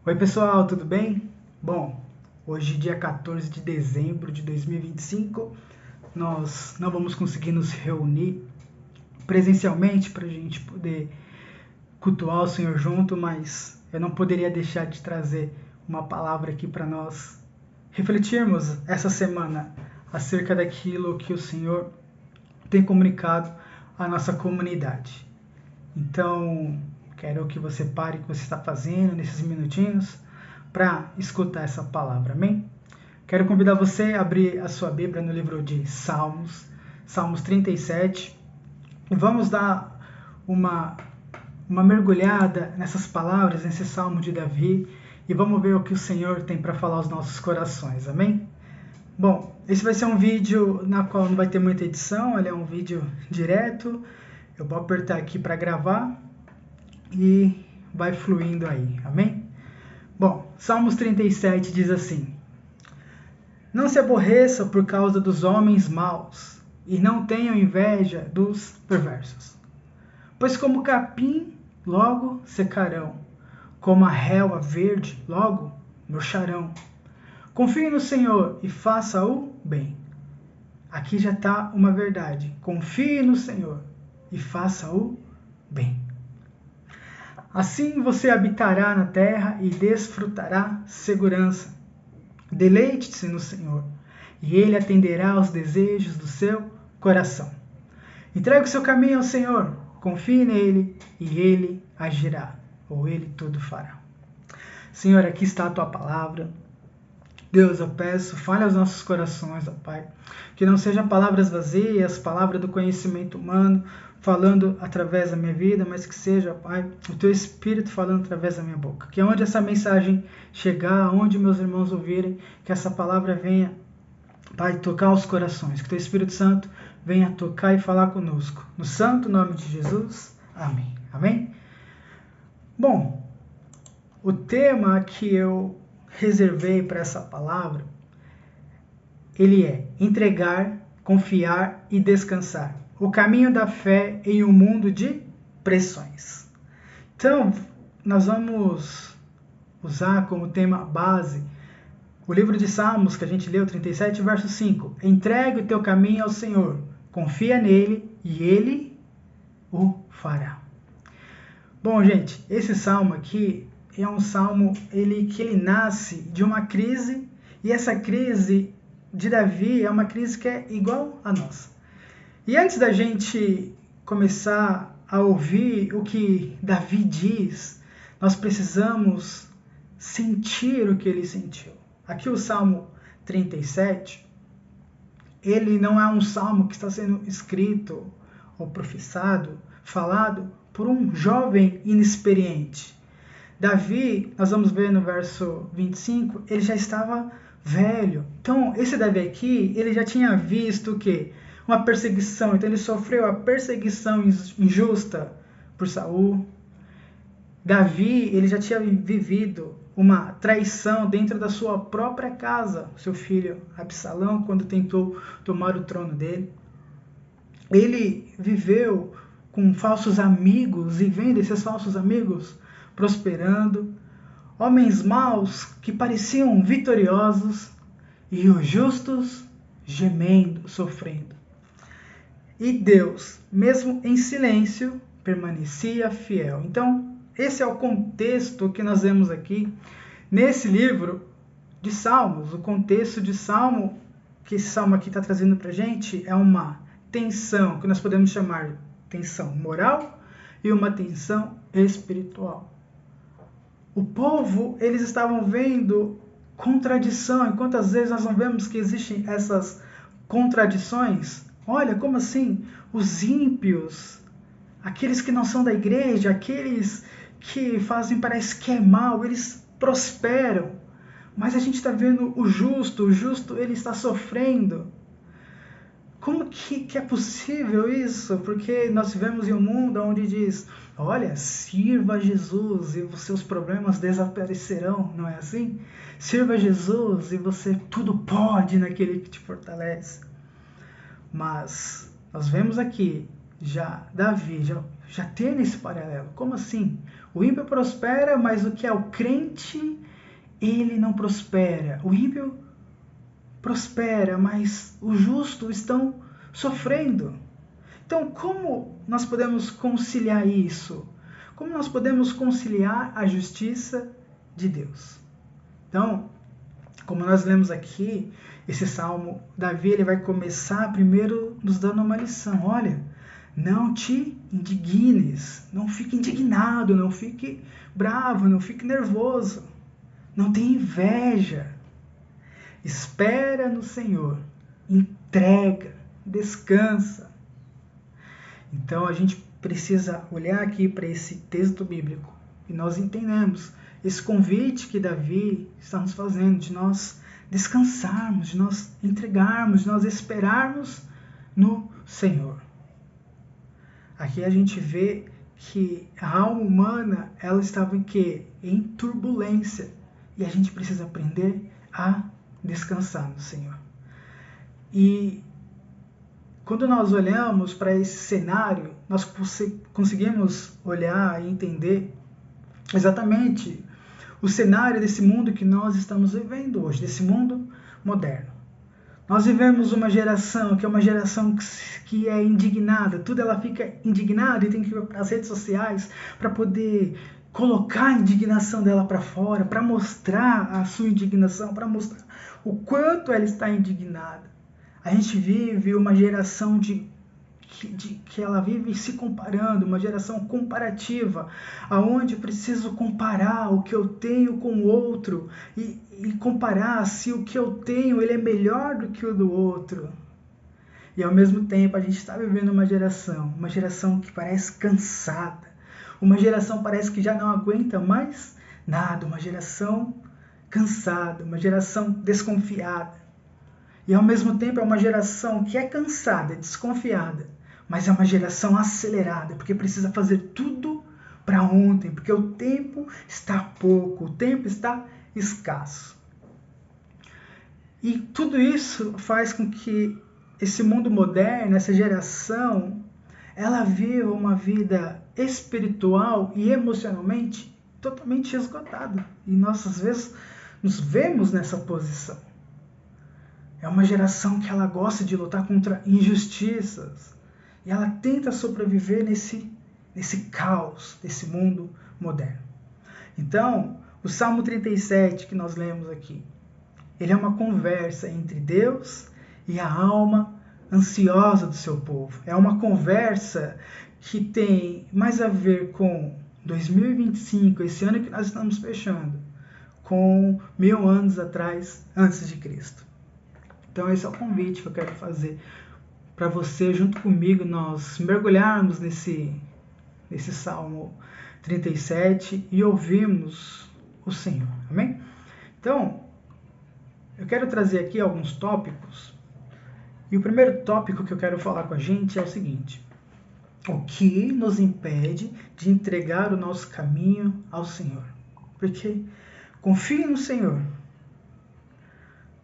Oi pessoal, tudo bem? Bom, hoje dia 14 de dezembro de 2025, nós não vamos conseguir nos reunir presencialmente para a gente poder cultuar o Senhor junto, mas eu não poderia deixar de trazer uma palavra aqui para nós refletirmos essa semana acerca daquilo que o Senhor tem comunicado à nossa comunidade. Então, quero que você pare o que você está fazendo nesses minutinhos para escutar essa palavra, amém? Quero convidar você a abrir a sua Bíblia no livro de Salmos, Salmos 37, e vamos dar uma mergulhada nessas palavras, nesse Salmo de Davi, e vamos ver o que o Senhor tem para falar aos nossos corações, amém? Bom, esse vai ser um vídeo na qual não vai ter muita edição, ele é um vídeo direto, eu vou apertar aqui para gravar e vai fluindo aí, amém? Bom, Salmos 37 diz assim: Não se aborreça por causa dos homens maus, e não tenham inveja dos perversos. Pois como o capim, logo secarão, como a relva verde, logo murcharão. Confie no Senhor e faça o bem. Aqui já está uma verdade. Confie no Senhor e faça o bem. Assim você habitará na terra e desfrutará segurança. Deleite-se no Senhor, e Ele atenderá aos desejos do seu coração. Entregue o seu caminho ao Senhor, confie nele, e Ele agirá, ou Ele tudo fará. Senhor, aqui está a Tua palavra. Deus, eu peço, fale aos nossos corações, ó Pai, que não sejam palavras vazias, palavra do conhecimento humano, falando através da minha vida, mas que seja, Pai, o Teu Espírito falando através da minha boca. Que onde essa mensagem chegar, onde meus irmãos ouvirem, que essa palavra venha, Pai, tocar os corações. Que Teu Espírito Santo venha tocar e falar conosco. No santo nome de Jesus, amém. Amém? Bom, o tema que eu reservei para essa palavra, ele é entregar, confiar e descansar. O caminho da fé em um mundo de pressões. Então, nós vamos usar como tema base o livro de Salmos, que a gente leu, 37, verso 5. Entregue o teu caminho ao Senhor, confia nele e ele o fará. Bom, gente, esse salmo aqui é um salmo que ele nasce de uma crise, e essa crise de Davi é uma crise que é igual a nossa. E antes da gente começar a ouvir o que Davi diz, nós precisamos sentir o que ele sentiu. Aqui o Salmo 37, ele não é um salmo que está sendo escrito ou professado, falado por um jovem inexperiente. Davi, nós vamos ver no verso 25, ele já estava velho. Então, esse Davi aqui, ele já tinha visto o quê? Uma perseguição. Então, ele sofreu a perseguição injusta por Saul. Davi, ele já tinha vivido uma traição dentro da sua própria casa. Seu filho Absalão, quando tentou tomar o trono dele. Ele viveu com falsos amigos e vendo esses falsos amigos prosperando, homens maus que pareciam vitoriosos e os justos gemendo, sofrendo. E Deus, mesmo em silêncio, permanecia fiel. Então, esse é o contexto que nós vemos aqui nesse livro de Salmos. O contexto de Salmo, que esse Salmo aqui está trazendo para a gente, é uma tensão, que nós podemos chamar de tensão moral e uma tensão espiritual. O povo, eles estavam vendo contradição, e quantas vezes nós não vemos que existem essas contradições? Olha, como assim? Os ímpios, aqueles que não são da igreja, aqueles que fazem, parece que é mal, eles prosperam. Mas a gente está vendo o justo ele está sofrendo. Como que é possível isso? Porque nós vivemos em um mundo onde diz, olha, sirva a Jesus e os seus problemas desaparecerão, não é assim? Sirva a Jesus e você tudo pode naquele que te fortalece. Mas nós vemos aqui, Davi já tendo esse paralelo. Como assim? O ímpio prospera, mas o que é o crente, ele não prospera. O ímpio prospera, mas os justos estão sofrendo. Então, como nós podemos conciliar isso? Como nós podemos conciliar a justiça de Deus? Então, como nós lemos aqui, esse salmo, Davi ele vai começar primeiro nos dando uma lição. Olha, não te indignes, não fique indignado, não fique bravo, não fique nervoso, não tenha inveja. Espera no Senhor, entrega, descansa. Então a gente precisa olhar aqui para esse texto bíblico e nós entendemos esse convite que Davi está nos fazendo de nós descansarmos, de nós entregarmos, de nós esperarmos no Senhor. Aqui a gente vê que a alma humana ela estava em quê? Em turbulência. E a gente precisa aprender a descansar no Senhor. E quando nós olhamos para esse cenário, nós conseguimos olhar e entender exatamente o cenário desse mundo que nós estamos vivendo hoje, desse mundo moderno. Nós vivemos uma geração que é uma geração que é indignada, tudo ela fica indignada e tem que ir para as redes sociais para poder colocar a indignação dela para fora, para mostrar a sua indignação, para mostrar o quanto ela está indignada. A gente vive uma geração que ela vive se comparando, uma geração comparativa, aonde eu preciso comparar o que eu tenho com o outro e comparar se o que eu tenho ele é melhor do que o do outro. E ao mesmo tempo a gente está vivendo uma geração que parece cansada, uma geração parece que já não aguenta mais nada, uma geração cansada, uma geração desconfiada. E ao mesmo tempo é uma geração que é cansada, desconfiada, mas é uma geração acelerada, porque precisa fazer tudo para ontem, porque o tempo está pouco, o tempo está escasso. E tudo isso faz com que esse mundo moderno, essa geração, ela viva uma vida espiritual e emocionalmente totalmente esgotada. E nós, às vezes, nos vemos nessa posição. É uma geração que ela gosta de lutar contra injustiças. E ela tenta sobreviver nesse caos, desse mundo moderno. Então, o Salmo 37 que nós lemos aqui, ele é uma conversa entre Deus e a alma ansiosa do seu povo. É uma conversa que tem mais a ver com 2025, esse ano que nós estamos fechando, com 1000 anos atrás, antes de Cristo. Então esse é o convite que eu quero fazer para você, junto comigo, nós mergulharmos nesse Salmo 37 e ouvirmos o Senhor. Amém? Então, eu quero trazer aqui alguns tópicos. E o primeiro tópico que eu quero falar com a gente é o seguinte: o que nos impede de entregar o nosso caminho ao Senhor? Porque confie no Senhor.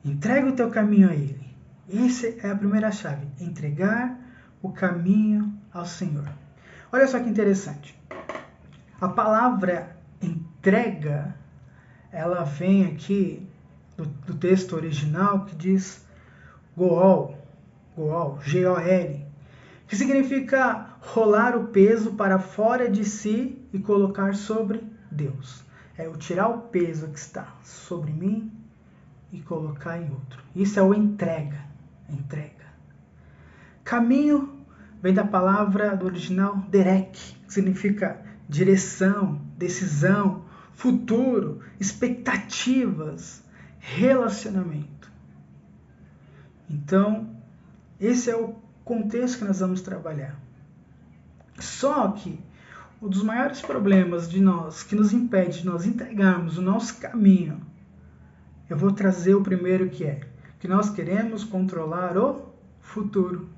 Entrega o teu caminho a Ele. Essa é a primeira chave. Entregar o caminho ao Senhor. Olha só que interessante. A palavra entrega, ela vem aqui do texto original que diz Gool, G-O-L, que significa rolar o peso para fora de si e colocar sobre Deus. É eu tirar o peso que está sobre mim e colocar em outro. Isso é o entrega. Caminho vem da palavra do original derek, que significa direção, decisão, futuro, expectativas, relacionamento. Então, esse é o contexto que nós vamos trabalhar. Só que um dos maiores problemas de nós, que nos impede de nós entregarmos o nosso caminho, eu vou trazer o primeiro que nós queremos controlar o futuro.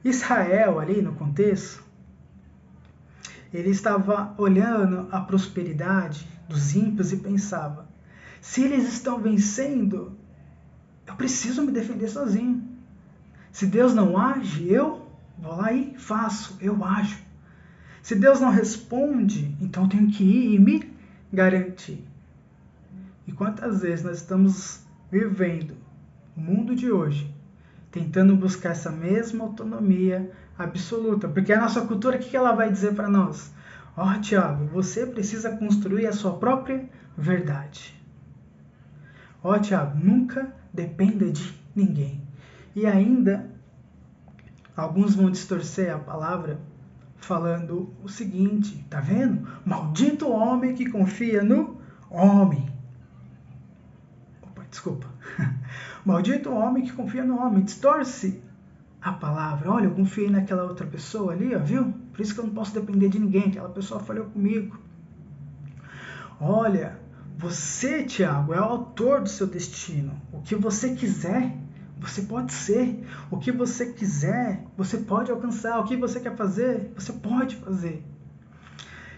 Israel, ali no contexto, ele estava olhando a prosperidade dos ímpios e pensava: se eles estão vencendo, eu preciso me defender sozinho. Se Deus não age, eu vou lá e faço, eu ajo. Se Deus não responde, então eu tenho que ir e me garantir. E quantas vezes nós estamos vivendo o mundo de hoje, tentando buscar essa mesma autonomia absoluta? Porque a nossa cultura, o que ela vai dizer para nós? Ó, Tiago, você precisa construir a sua própria verdade. Ó, Tiago, nunca dependa de ninguém. E ainda, alguns vão distorcer a palavra falando o seguinte, tá vendo? Maldito homem que confia no homem. Opa, desculpa. Maldito homem que confia no homem. Distorce a palavra. Olha, eu confiei naquela outra pessoa ali, ó, viu? Por isso que eu não posso depender de ninguém. Aquela pessoa falhou comigo. Olha, você, Tiago, é o autor do seu destino. O que você quiser, você pode ser. O que você quiser, você pode alcançar. O que você quer fazer, você pode fazer.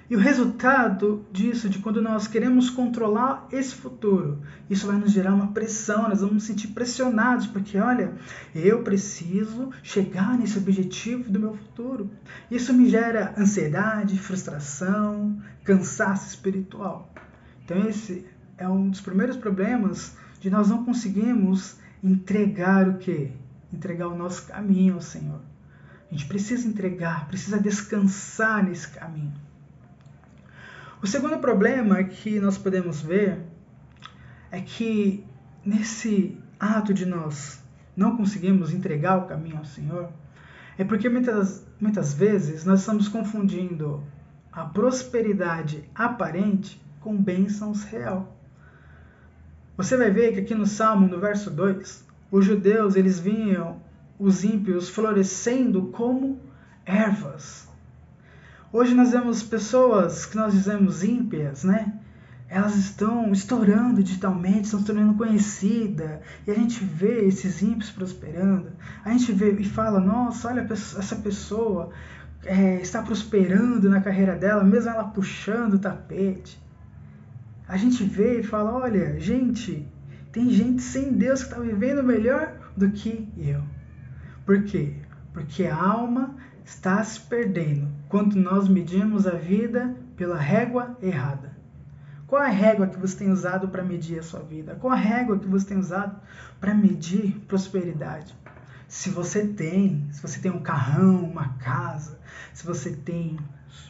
E o resultado disso, de quando nós queremos controlar esse futuro, isso vai nos gerar uma pressão, nós vamos nos sentir pressionados, porque olha, eu preciso chegar nesse objetivo do meu futuro. Isso me gera ansiedade, frustração, cansaço espiritual. Então esse é um dos primeiros problemas de nós não conseguirmos entregar o quê? Entregar o nosso caminho ao Senhor. A gente precisa entregar, precisa descansar nesse caminho. O segundo problema que nós podemos ver é que nesse ato de nós não conseguirmos entregar o caminho ao Senhor, é porque muitas vezes nós estamos confundindo a prosperidade aparente com bênçãos real. Você vai ver que aqui no Salmo, no verso 2, os judeus eles viam os ímpios florescendo como ervas. Hoje nós vemos pessoas que nós dizemos ímpias, né? Elas estão estourando digitalmente, estão se tornando conhecidas, e a gente vê esses ímpios prosperando. A gente vê e fala, nossa, olha essa pessoa está prosperando na carreira dela, mesmo ela puxando o tapete. A gente vê e fala, olha, gente, tem gente sem Deus que está vivendo melhor do que eu. Por quê? Porque a alma está se perdendo quando nós medimos a vida pela régua errada. Qual a régua que você tem usado para medir a sua vida? Qual a régua que você tem usado para medir prosperidade? Se você tem um carrão, uma casa, se você tem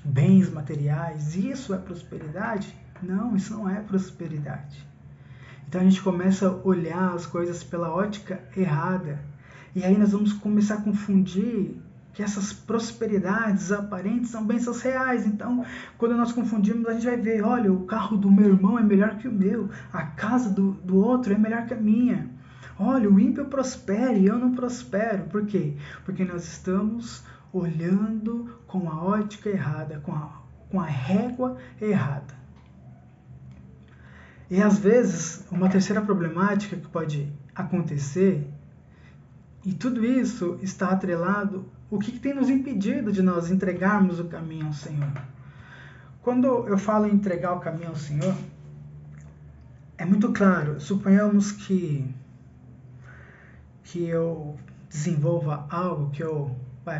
bens materiais, isso é prosperidade? Não, isso não é prosperidade. Então a gente começa a olhar as coisas pela ótica errada. E aí nós vamos começar a confundir que essas prosperidades aparentes são bênçãos reais. Então, quando nós confundimos, a gente vai ver, olha, o carro do meu irmão é melhor que o meu, a casa do outro é melhor que a minha. Olha, o ímpio prospera e eu não prospero. Por quê? Porque nós estamos olhando com a ótica errada, com a régua errada. E às vezes, uma terceira problemática que pode acontecer, e tudo isso está atrelado o que tem nos impedido de nós entregarmos o caminho ao Senhor. Quando eu falo em entregar o caminho ao Senhor, é muito claro. Suponhamos que eu desenvolva algo, que eu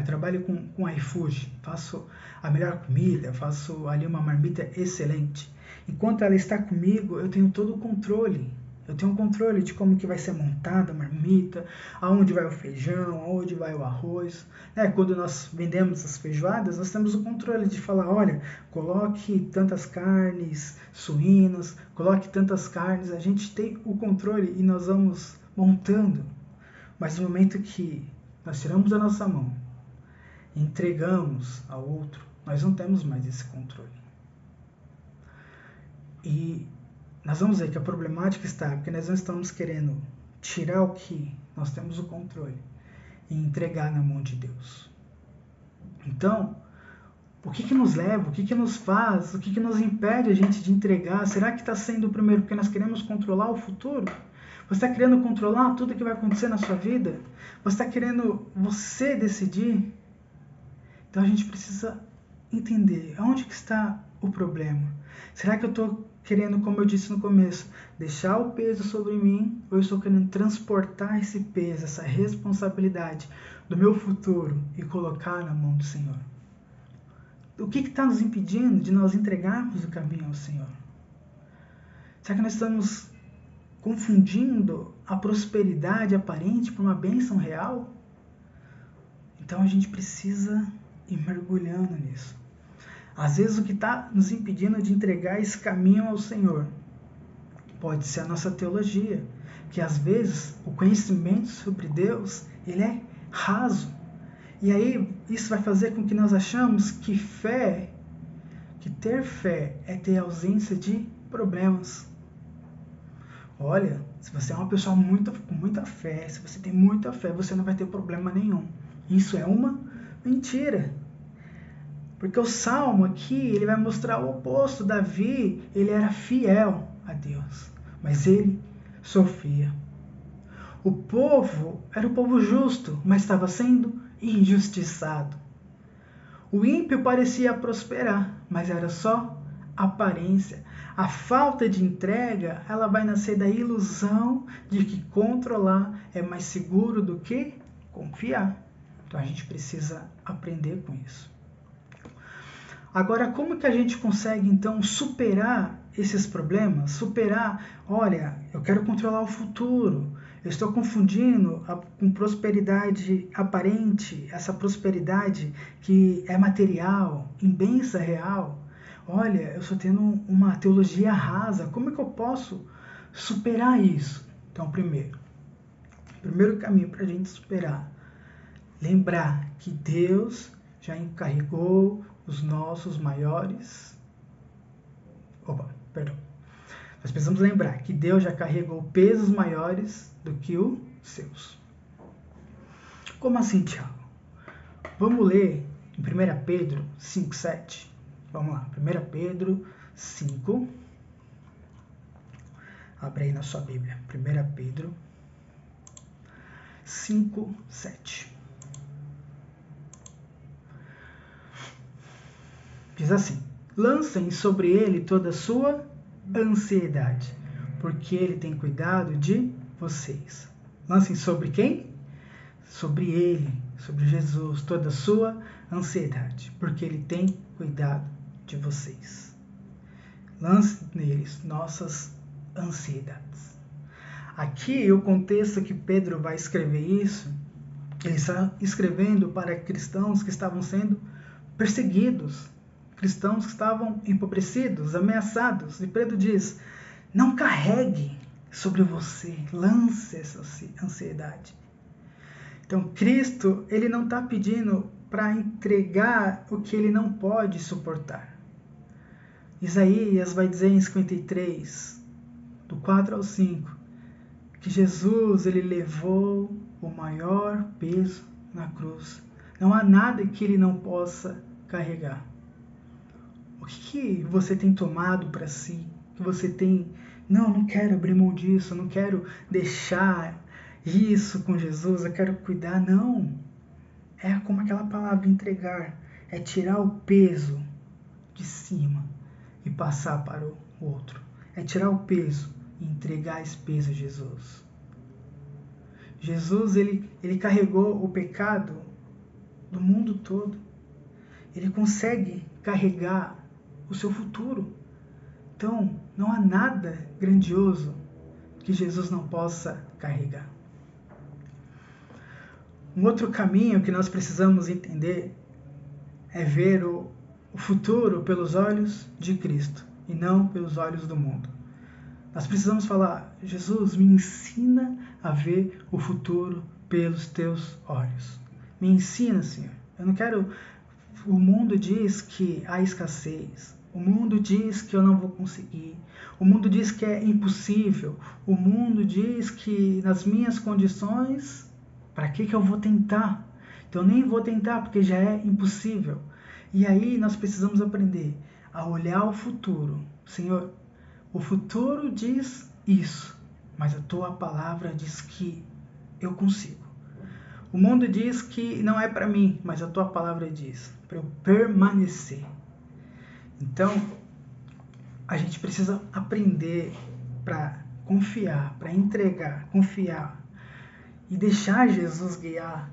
trabalho com iFood, faço a melhor comida, faço ali uma marmita excelente. Enquanto ela está comigo, eu tenho todo o controle. Eu tenho um controle de como que vai ser montada a marmita, aonde vai o feijão, aonde vai o arroz. Quando nós vendemos as feijoadas, nós temos o controle de falar, olha, coloque tantas carnes suínas, coloque tantas carnes. A gente tem o controle e nós vamos montando. Mas no momento que nós tiramos da nossa mão e entregamos ao outro, nós não temos mais esse controle. E nós vamos ver que a problemática está porque nós não estamos querendo tirar o que nós temos o controle e entregar na mão de Deus. Então, o que nos leva, o que nos faz, o que nos impede a gente de entregar? Será que está sendo primeiro porque nós queremos controlar o futuro? Você está querendo controlar tudo que vai acontecer na sua vida? Você está querendo você decidir? Então a gente precisa entender aonde que está o problema. Será que eu estou querendo, como eu disse no começo, deixar o peso sobre mim, ou eu estou querendo transportar esse peso, essa responsabilidade do meu futuro e colocar na mão do Senhor? O que está nos impedindo de nós entregarmos o caminho ao Senhor? Será que nós estamos confundindo a prosperidade aparente por uma bênção real? Então a gente precisa ir mergulhando nisso. Às vezes o que está nos impedindo de entregar esse caminho ao Senhor pode ser a nossa teologia, que às vezes o conhecimento sobre Deus ele é raso. E aí isso vai fazer com que nós achamos que ter fé é ter ausência de problemas. Olha, se você é uma pessoa com muita fé, se você tem muita fé, você não vai ter problema nenhum. Isso é uma mentira. Porque o Salmo aqui, ele vai mostrar o oposto. Davi, ele era fiel a Deus, mas ele sofria. O povo era o povo justo, mas estava sendo injustiçado. O ímpio parecia prosperar, mas era só aparência. A falta de entrega, ela vai nascer da ilusão de que controlar é mais seguro do que confiar. Então a gente precisa aprender com isso. Agora, como que a gente consegue então superar esses problemas? Olha, eu quero controlar o futuro. Eu estou confundindo com prosperidade aparente, essa prosperidade que é material, em bênção real. Olha, eu estou tendo uma teologia rasa. Como é que eu posso superar isso? Então, primeiro caminho para a gente superar, lembrar que Deus já encarregou os nossos maiores... Nós precisamos lembrar que Deus já carregou pesos maiores do que os seus. Como assim, Tiago? Vamos ler em 1 Pedro 5,7. Vamos lá, 1 Pedro 5. Abre aí na sua Bíblia. 1 Pedro 5, 7. Diz assim: lancem sobre ele toda a sua ansiedade, porque ele tem cuidado de vocês. Lancem sobre quem? Sobre ele, sobre Jesus, toda a sua ansiedade, porque ele tem cuidado de vocês. Lance neles nossas ansiedades. Aqui, o contexto que Pedro vai escrever isso, ele está escrevendo para cristãos que estavam sendo perseguidos, cristãos que estavam empobrecidos, ameaçados. E Pedro diz: não carregue sobre você, lance essa ansiedade. Então, Cristo, ele não está pedindo para entregar o que ele não pode suportar. Isaías vai dizer em 53, do 4 ao 5, que Jesus, ele levou o maior peso na cruz. Não há nada que ele não possa carregar. O que você tem tomado para si? Que você tem... Não quero abrir mão disso, não quero deixar isso com Jesus, eu quero cuidar. Não. É como aquela palavra entregar. É tirar o peso de cima e passar para o outro. É tirar o peso e entregar esse peso a Jesus. Jesus, ele carregou o pecado do mundo todo. Ele consegue carregar o seu futuro. Então, não há nada grandioso que Jesus não possa carregar. Um outro caminho que nós precisamos entender é ver o futuro pelos olhos de Cristo e não pelos olhos do mundo. Nós precisamos falar: Jesus, me ensina a ver o futuro pelos teus olhos. Me ensina, Senhor. Eu não quero... O mundo diz que há escassez. O mundo diz que eu não vou conseguir. O mundo diz que é impossível. O mundo diz que nas minhas condições, para que eu vou tentar? Então eu nem vou tentar porque já é impossível. E aí nós precisamos aprender a olhar o futuro. Senhor, o futuro diz isso, mas a tua palavra diz que eu consigo. O mundo diz que não é para mim, mas a tua palavra diz para eu permanecer. Então, a gente precisa aprender para confiar, para entregar, confiar e deixar Jesus guiar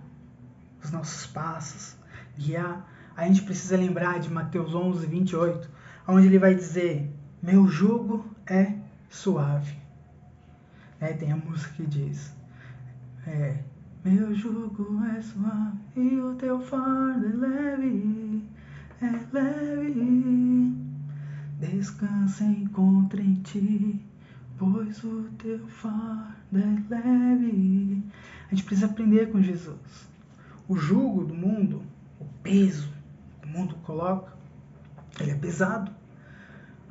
os nossos passos, guiar. A gente precisa lembrar de Mateus 11, 28, onde ele vai dizer: meu jugo é suave. Tem a música que diz: meu jugo é suave e o teu fardo é leve, é leve. Descansa e encontra em ti, pois o teu fardo é leve. A gente precisa aprender com Jesus. O jugo do mundo, o peso que o mundo coloca, ele é pesado.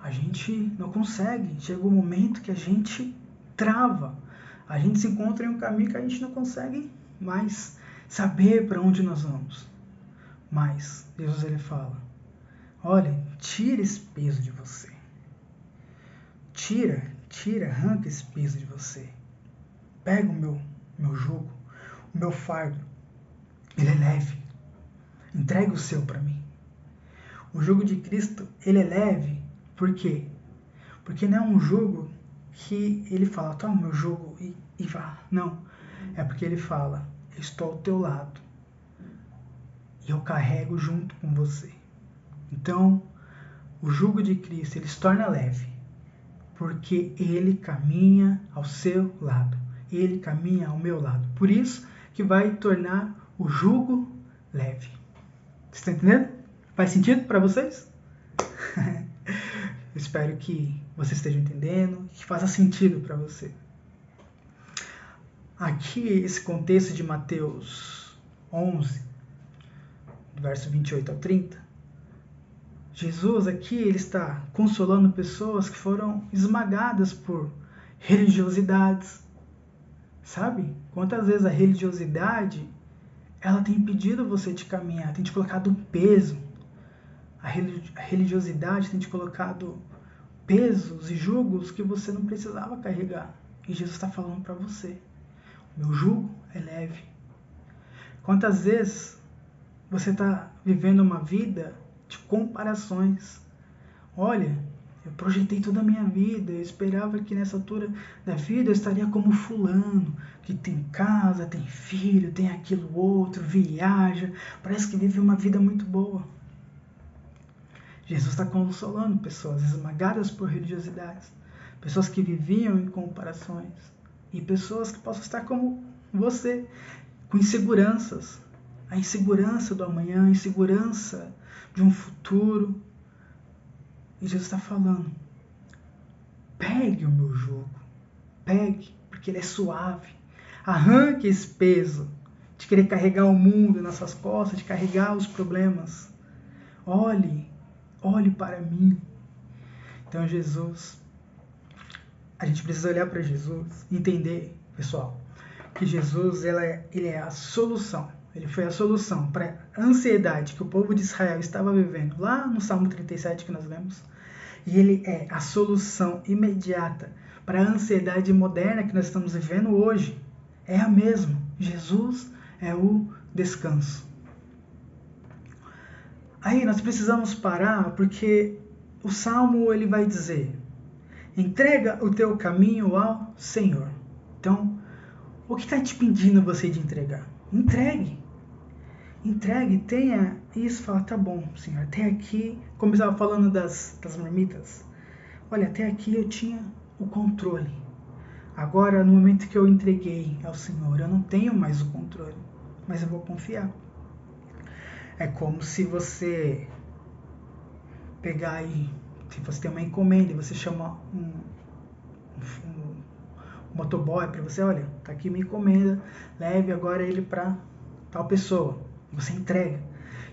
A gente não consegue. Chega um momento que a gente trava. A gente se encontra em um caminho que a gente não consegue mais saber para onde nós vamos. Mas Jesus ele fala: olha, tira esse peso de você. Tira, arranca esse peso de você. Pega o meu jugo, o meu fardo. Ele é leve. Entrega o seu para mim. O jugo de Cristo, ele é leve. Por quê? Porque não é um jugo que ele fala: toma o meu jugo e vá. Não. É porque ele fala: eu estou ao teu lado. E eu carrego junto com você. Então, o jugo de Cristo, ele se torna leve. Porque ele caminha ao seu lado. Ele caminha ao meu lado. Por isso que vai tornar o jugo leve. Você está entendendo? Faz sentido para vocês? Espero que você esteja entendendo, que faça sentido para você. Aqui, esse contexto de Mateus 11, do verso 28 ao 30, Jesus aqui ele está consolando pessoas que foram esmagadas por religiosidades. Sabe? Quantas vezes a religiosidade ela tem impedido você de caminhar, tem te colocado peso. A religiosidade tem te colocado pesos e jugos que você não precisava carregar. E Jesus está falando para você: meu jugo é leve. Quantas vezes você está vivendo uma vida de comparações? Olha, eu projetei toda a minha vida, eu esperava que nessa altura da vida eu estaria como fulano, que tem casa, tem filho, tem aquilo outro, viaja, parece que vive uma vida muito boa. Jesus está consolando pessoas esmagadas por religiosidades, pessoas que viviam em comparações e pessoas que possam estar como você, com inseguranças, a insegurança do amanhã, a insegurança de um futuro. E Jesus está falando: pegue o meu jugo, pegue, porque ele é suave. Arranque esse peso de querer carregar o mundo nas suas costas, de carregar os problemas. Olhe para mim. Então Jesus, a gente precisa olhar para Jesus e entender, pessoal, que Jesus ele é a solução. Ele foi a solução para a ansiedade que o povo de Israel estava vivendo lá no Salmo 37 que nós lemos. E ele é a solução imediata para a ansiedade moderna que nós estamos vivendo hoje. É a mesma. Jesus é o descanso. Aí nós precisamos parar porque o Salmo ele vai dizer: entrega o teu caminho ao Senhor. Então, o que está te impedindo você de entregar? Entregue. Entregue, tenha isso, fala: tá bom, Senhor, até aqui, como eu estava falando das marmitas, olha, até aqui eu tinha o controle. Agora, no momento que eu entreguei ao Senhor, eu não tenho mais o controle, mas eu vou confiar. É como se você pegar aí, se você tem uma encomenda e você chama um motoboy para você: olha, tá aqui minha encomenda, leve agora ele para tal pessoa. Você entrega.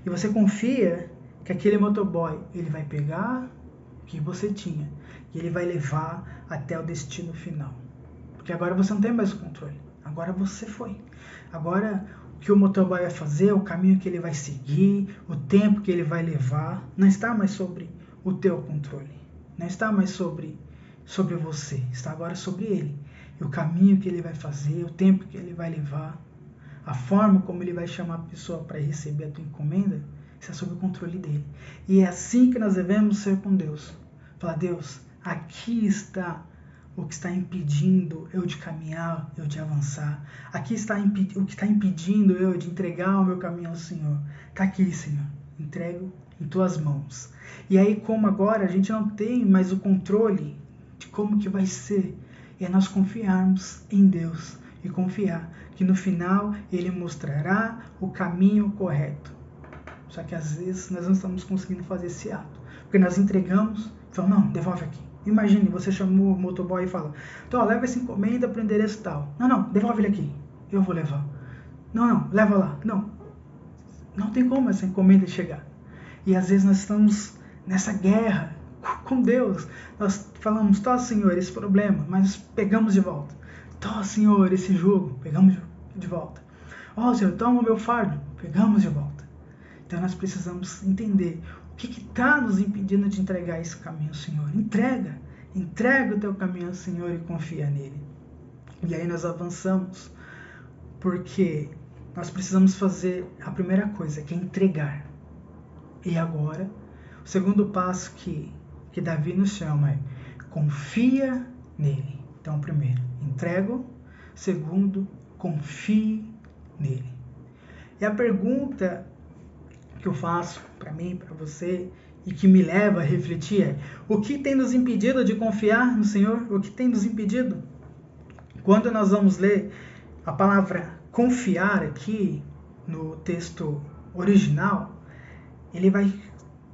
E você confia que aquele motoboy, ele vai pegar o que você tinha e ele vai levar até o destino final. Porque agora você não tem mais o controle. Agora você foi. Agora o que o motoboy vai fazer, o caminho que ele vai seguir, o tempo que ele vai levar, não está mais sobre o teu controle. Não está mais sobre você. Está agora sobre ele. E o caminho que ele vai fazer, o tempo que ele vai levar, a forma como ele vai chamar a pessoa para receber a tua encomenda, está sob o controle dele. E é assim que nós devemos ser com Deus. Fala, Deus, aqui está o que está impedindo eu de caminhar, eu de avançar. Aqui está o que está impedindo eu de entregar o meu caminho ao Senhor. Está aqui, Senhor. Entrego em tuas mãos. E aí, como agora a gente não tem mais o controle de como que vai ser, é nós confiarmos em Deus e confiar que no final Ele mostrará o caminho correto. Só que às vezes nós não estamos conseguindo fazer esse ato, porque nós entregamos e falamos, não, devolve aqui. Imagine, você chamou o motoboy e fala, então leva essa encomenda para o endereço tal. Não, devolve ele aqui, eu vou levar. Não, leva lá. Não tem como essa encomenda chegar. E às vezes nós estamos nessa guerra com Deus. Nós falamos, tá, Senhor, esse problema, mas nós pegamos de volta. Tá, Senhor, esse jugo, pegamos de volta. Ó, Senhor, toma o meu fardo, pegamos de volta. Então nós precisamos entender o que está nos impedindo de entregar esse caminho ao Senhor. Entrega o teu caminho ao Senhor e confia nele. E aí nós avançamos, porque nós precisamos fazer a primeira coisa, que é entregar. E agora, o segundo passo que Davi nos chama é confia nele. Então, primeiro, entrego. Segundo, confie nele. E a pergunta que eu faço para mim, para você, e que me leva a refletir é: o que tem nos impedido de confiar no Senhor? O que tem nos impedido? Quando nós vamos ler a palavra confiar aqui no texto original, ele vai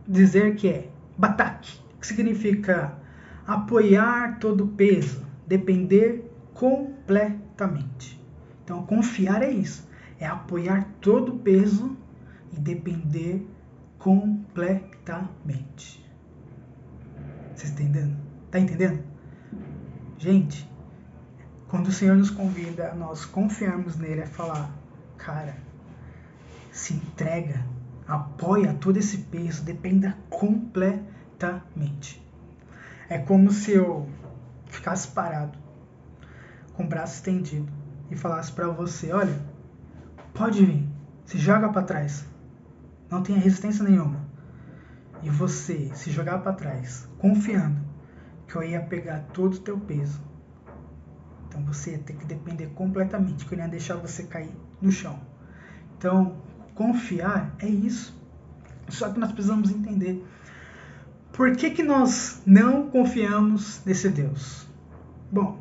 dizer que é batak, que significa apoiar todo o peso, depender completamente. Então, confiar é isso, é apoiar todo o peso e depender completamente. Vocês estão entendendo? Tá entendendo? Gente, quando o Senhor nos convida a nós confiarmos nele, é falar, cara, se entrega, apoia todo esse peso, dependa completamente. É como se eu ficasse parado, com o braço estendido, e falasse para você, olha, pode vir, se joga para trás, não tenha resistência nenhuma. E você se jogar para trás, confiando que eu ia pegar todo o teu peso. Então você ia ter que depender completamente, que eu não ia deixar você cair no chão. Então, confiar é isso. Só que nós precisamos entender por que nós não confiamos nesse Deus. Bom,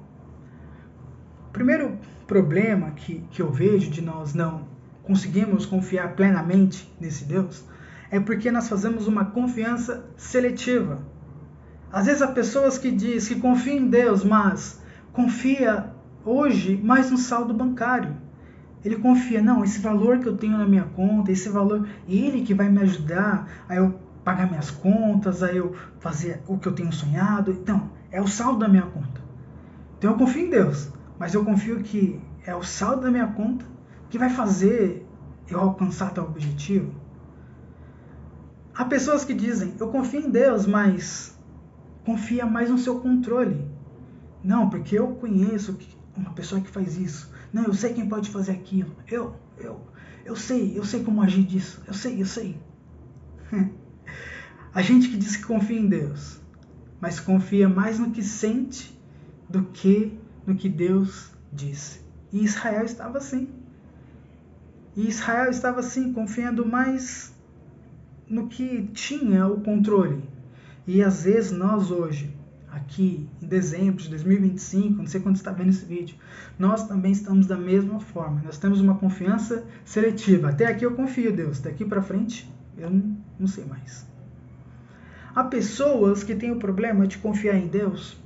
o primeiro problema que eu vejo de nós não conseguimos confiar plenamente nesse Deus é porque nós fazemos uma confiança seletiva. Às vezes há pessoas que dizem que confiam em Deus, mas confia hoje mais no saldo bancário. Ele confia, não, esse valor que eu tenho na minha conta, esse valor, ele que vai me ajudar a eu pagar minhas contas, a eu fazer o que eu tenho sonhado. Então, é o saldo da minha conta. Então eu confio em Deus, mas eu confio que é o saldo da minha conta que vai fazer eu alcançar tal objetivo. Há pessoas que dizem, eu confio em Deus, mas confia mais no seu controle. Não, porque eu conheço uma pessoa que faz isso. Não, eu sei quem pode fazer aquilo. Eu sei como agir disso. Eu sei. A gente que diz que confia em Deus, mas confia mais no que sente do que no que Deus disse. E Israel estava assim. Confiando mais no que tinha o controle. E às vezes nós hoje, aqui em dezembro de 2025, não sei quando você está vendo esse vídeo, nós também estamos da mesma forma. Nós temos uma confiança seletiva. Até aqui eu confio, Deus. Daqui para frente, eu não sei mais. Há pessoas que têm o problema de confiar em Deus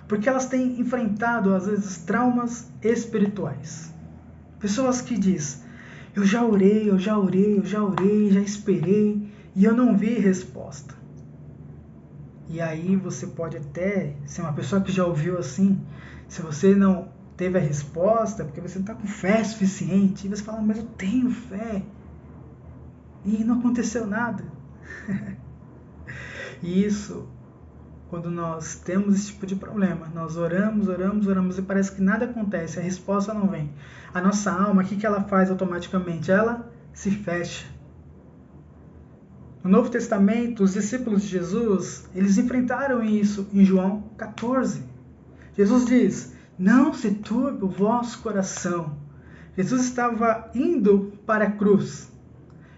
porque elas têm enfrentado, às vezes, traumas espirituais. Pessoas que dizem, eu já orei, já esperei e eu não vi resposta. E aí você pode até ser uma pessoa que já ouviu assim, se você não teve a resposta, porque você não está com fé suficiente, e você fala, mas eu tenho fé, e não aconteceu nada. E isso, quando nós temos esse tipo de problema, nós oramos e parece que nada acontece, a resposta não vem. A nossa alma, o que ela faz automaticamente? Ela se fecha. No Novo Testamento, os discípulos de Jesus, eles enfrentaram isso em João 14. Jesus diz: não se turbe o vosso coração. Jesus estava indo para a cruz.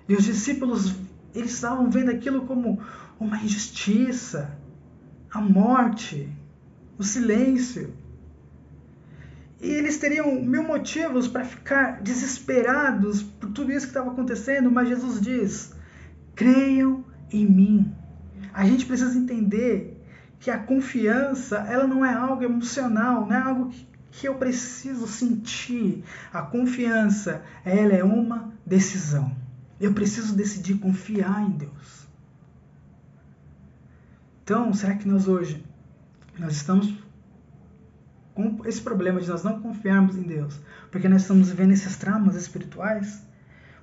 E os discípulos, eles estavam vendo aquilo como uma injustiça, a morte, o silêncio. E eles teriam mil motivos para ficar desesperados por tudo isso que estava acontecendo, mas Jesus diz: creiam em mim. A gente precisa entender que a confiança, ela não é algo emocional, não é algo que eu preciso sentir. A confiança, ela é uma decisão. Eu preciso decidir confiar em Deus. Então, será que nós hoje, nós estamos com esse problema de nós não confiarmos em Deus, porque nós estamos vivendo esses traumas espirituais?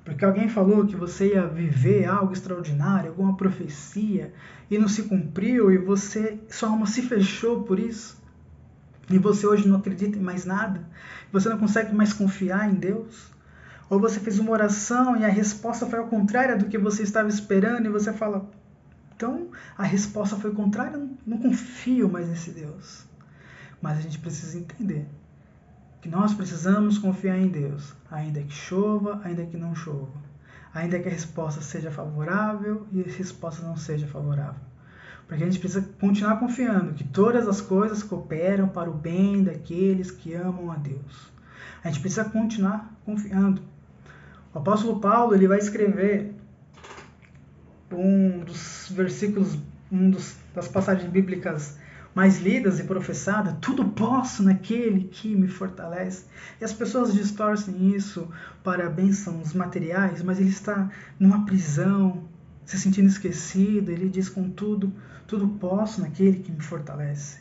Porque alguém falou que você ia viver algo extraordinário, alguma profecia, e não se cumpriu, e sua alma se fechou por isso, e você hoje não acredita em mais nada, você não consegue mais confiar em Deus? Ou você fez uma oração e a resposta foi ao contrário do que você estava esperando, e você fala: então a resposta foi contrária, eu não confio mais nesse Deus. Mas a gente precisa entender que nós precisamos confiar em Deus, ainda que chova, ainda que não chova, ainda que a resposta seja favorável e a resposta não seja favorável. Porque a gente precisa continuar confiando que todas as coisas cooperam para o bem daqueles que amam a Deus. A gente precisa continuar confiando. O apóstolo Paulo, ele vai escrever um dos versículos, das passagens bíblicas mais lidas e professadas: tudo posso naquele que me fortalece. E as pessoas distorcem isso para bênçãos materiais, mas ele está numa prisão, se sentindo esquecido. Ele diz: contudo, tudo posso naquele que me fortalece.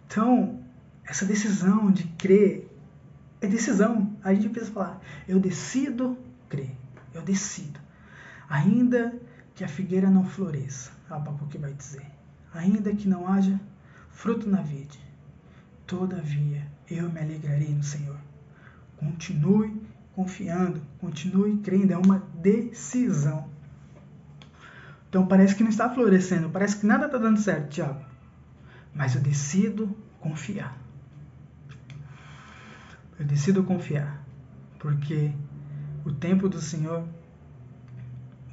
Então, essa decisão de crer é decisão. A gente precisa falar: eu decido crer, eu decido. Ainda que a figueira não floresça, Abacuque vai dizer, ainda que não haja fruto na vide, todavia eu me alegrarei no Senhor. Continue confiando, continue crendo, é uma decisão. Então parece que não está florescendo, parece que nada está dando certo, Tiago, mas eu decido confiar. Eu decido confiar, porque o tempo do Senhor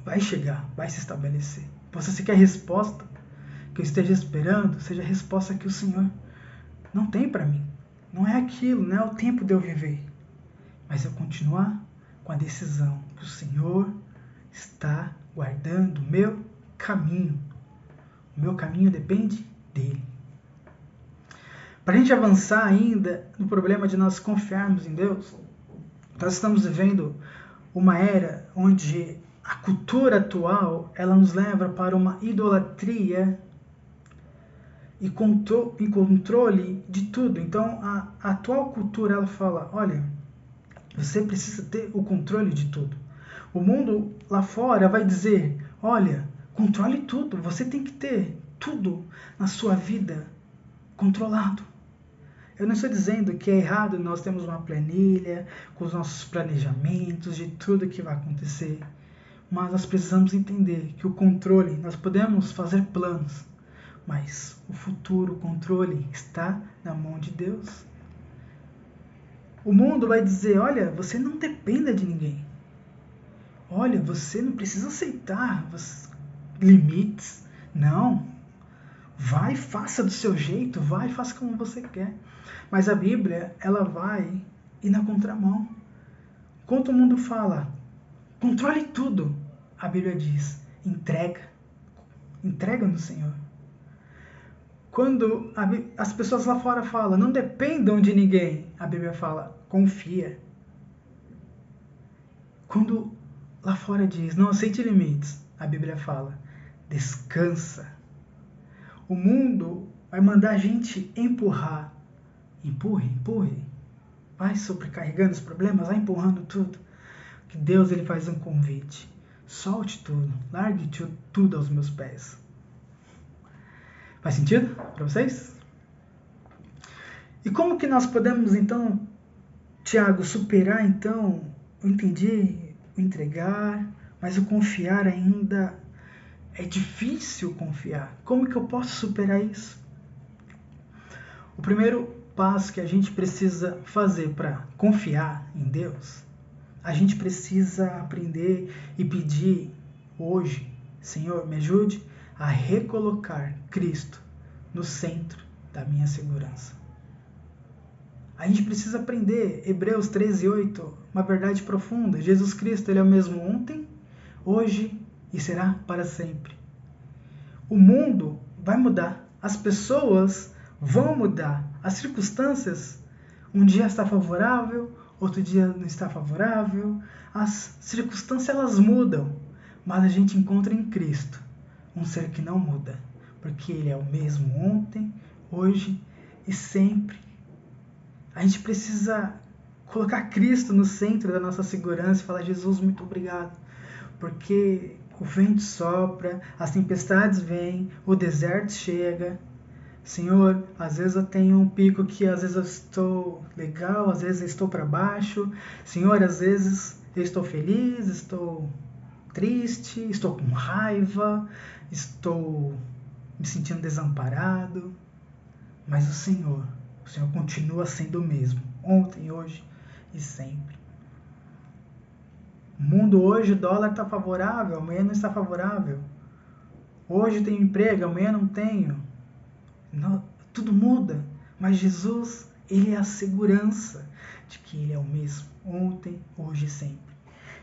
vai chegar, vai se estabelecer. Você quer resposta que eu esteja esperando, seja a resposta que o Senhor não tem para mim. Não é aquilo, não é o tempo de eu viver, mas eu continuar com a decisão que o Senhor está guardando o meu caminho. O meu caminho depende dele. Para a gente avançar ainda no problema de nós confiarmos em Deus, nós estamos vivendo uma era onde a cultura atual, ela nos leva para uma idolatria e controle de tudo. Então, a atual cultura, ela fala: olha, você precisa ter o controle de tudo. O mundo lá fora vai dizer: olha, controle tudo, você tem que ter tudo na sua vida controlado. Eu não estou dizendo que é errado nós termos uma planilha com os nossos planejamentos de tudo que vai acontecer, mas nós precisamos entender que o controle, nós podemos fazer planos, mas o futuro, o controle está na mão de Deus. O mundo vai dizer: olha, você não dependa de ninguém. Olha, você não precisa aceitar limites. Não. Vai, faça do seu jeito, vai, faça como você quer. Mas a Bíblia, ela vai ir na contramão. Enquanto o mundo fala: controle tudo, a Bíblia diz: entrega. Entrega no Senhor. Quando as pessoas lá fora falam: não dependam de ninguém, a Bíblia fala: confia. Quando lá fora diz: não aceite limites, a Bíblia fala: descansa. O mundo vai mandar a gente empurrar. Empurre. Vai sobrecarregando os problemas, vai empurrando tudo. Que Deus, ele faz um convite: solte tudo, largue tudo aos meus pés. Faz sentido para vocês? E como que nós podemos então, Tiago, superar então, eu entendi, o entregar, mas o confiar ainda é difícil confiar. Como que eu posso superar isso? O primeiro passo que a gente precisa fazer para confiar em Deus, a gente precisa aprender e pedir hoje, Senhor, me ajude a recolocar Cristo no centro da minha segurança. A gente precisa aprender Hebreus 13:8, uma verdade profunda. Jesus Cristo, Ele é o mesmo ontem, hoje e será para sempre. O mundo vai mudar, as pessoas vão mudar, as circunstâncias, um dia está favorável, outro dia não está favorável, as circunstâncias elas mudam, mas a gente encontra em Cristo um ser que não muda, porque Ele é o mesmo ontem, hoje e sempre. A gente precisa colocar Cristo no centro da nossa segurança e falar: Jesus, muito obrigado, porque o vento sopra, as tempestades vêm, o deserto chega. Senhor, às vezes eu tenho um pico que às vezes eu estou legal, às vezes eu estou para baixo. Senhor, às vezes eu estou feliz, estou triste, estou com raiva, estou me sentindo desamparado. Mas o Senhor continua sendo o mesmo, ontem, hoje e sempre. O mundo hoje, o dólar está favorável, amanhã não está favorável. Hoje tenho emprego, amanhã não tenho. Não, tudo muda, mas Jesus, Ele é a segurança de que Ele é o mesmo, ontem, hoje e sempre.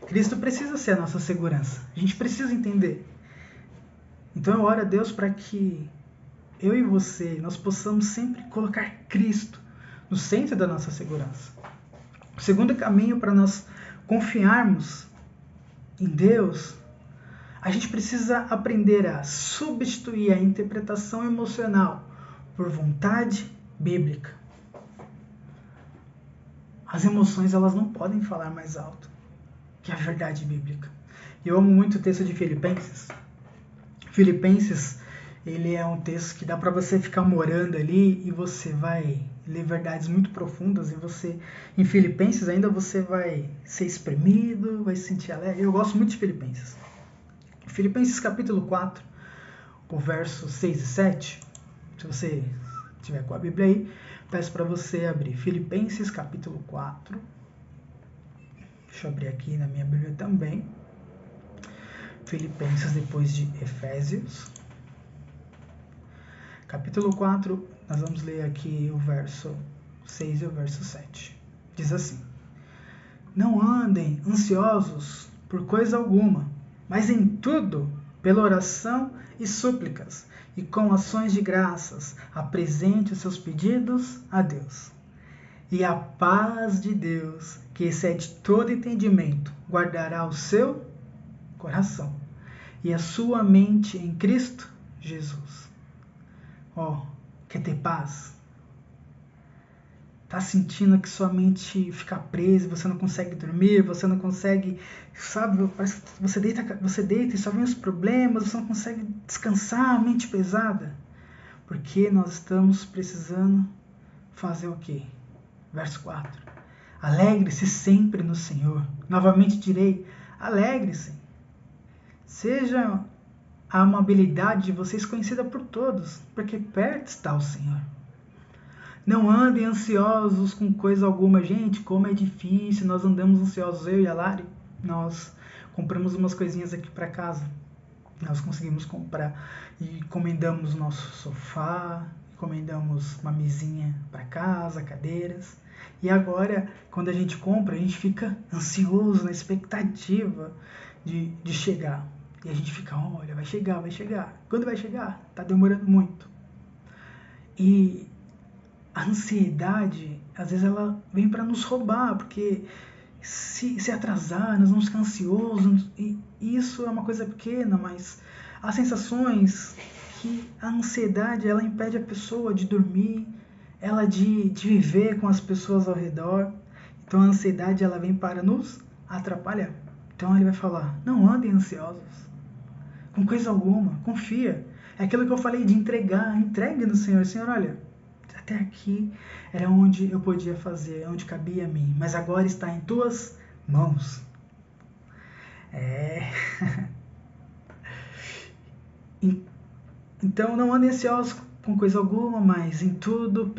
Cristo precisa ser a nossa segurança, a gente precisa entender. Então eu oro a Deus para que eu e você, nós possamos sempre colocar Cristo no centro da nossa segurança. O segundo caminho para nós confiarmos em Deus, a gente precisa aprender a substituir a interpretação emocional por vontade bíblica. As emoções elas não podem falar mais alto que a verdade bíblica. Eu amo muito o texto de Filipenses. Filipenses, ele é um texto que dá para você ficar morando ali e você vai ler verdades muito profundas e você, em Filipenses ainda você vai ser espremido, vai se sentir alegre. Eu gosto muito de Filipenses. Filipenses capítulo 4, o verso 6 e 7, se você tiver com a Bíblia aí, peço para você abrir Filipenses capítulo 4. Deixa eu abrir aqui na minha Bíblia também. Filipenses depois de Efésios. Capítulo 4, nós vamos ler aqui o verso 6 e o verso 7. Diz assim: Não andem ansiosos por coisa alguma, mas em tudo, pela oração e súplicas, e com ações de graças, apresente os seus pedidos a Deus. E a paz de Deus, que excede todo entendimento, guardará o seu coração e a sua mente em Cristo Jesus. Quer ter paz? Tá sentindo que sua mente fica presa, você não consegue dormir, você não consegue, sabe, parece que você deita e só vem os problemas, você não consegue descansar, a mente pesada. Porque nós estamos precisando fazer o quê? Verso 4. Alegre-se sempre no Senhor. Novamente direi, alegre-se. Seja a amabilidade de vocês conhecida por todos, porque perto está o Senhor. Não andem ansiosos com coisa alguma. Gente, como é difícil, nós andamos ansiosos, eu e a Lari. Nós compramos umas coisinhas aqui para casa. Nós conseguimos comprar e encomendamos nosso sofá, encomendamos uma mesinha para casa, cadeiras. E agora, quando a gente compra, a gente fica ansioso, na expectativa de chegar. E a gente fica, olha, vai chegar, vai chegar. Quando vai chegar? Tá demorando muito. E a ansiedade, às vezes ela vem para nos roubar, porque se atrasar, nós vamos ficar ansiosos. E isso é uma coisa pequena, mas há sensações que a ansiedade, ela impede a pessoa de dormir, ela de viver com as pessoas ao redor. Então a ansiedade, ela vem para nos atrapalhar. Então ele vai falar, não andem ansiosos com coisa alguma, confia. É aquilo que eu falei de entregar, entregue no Senhor. Senhor, olha, até aqui era onde eu podia fazer, onde cabia a mim, mas agora está em tuas mãos. Então não andem ansiosos com coisa alguma, mas em tudo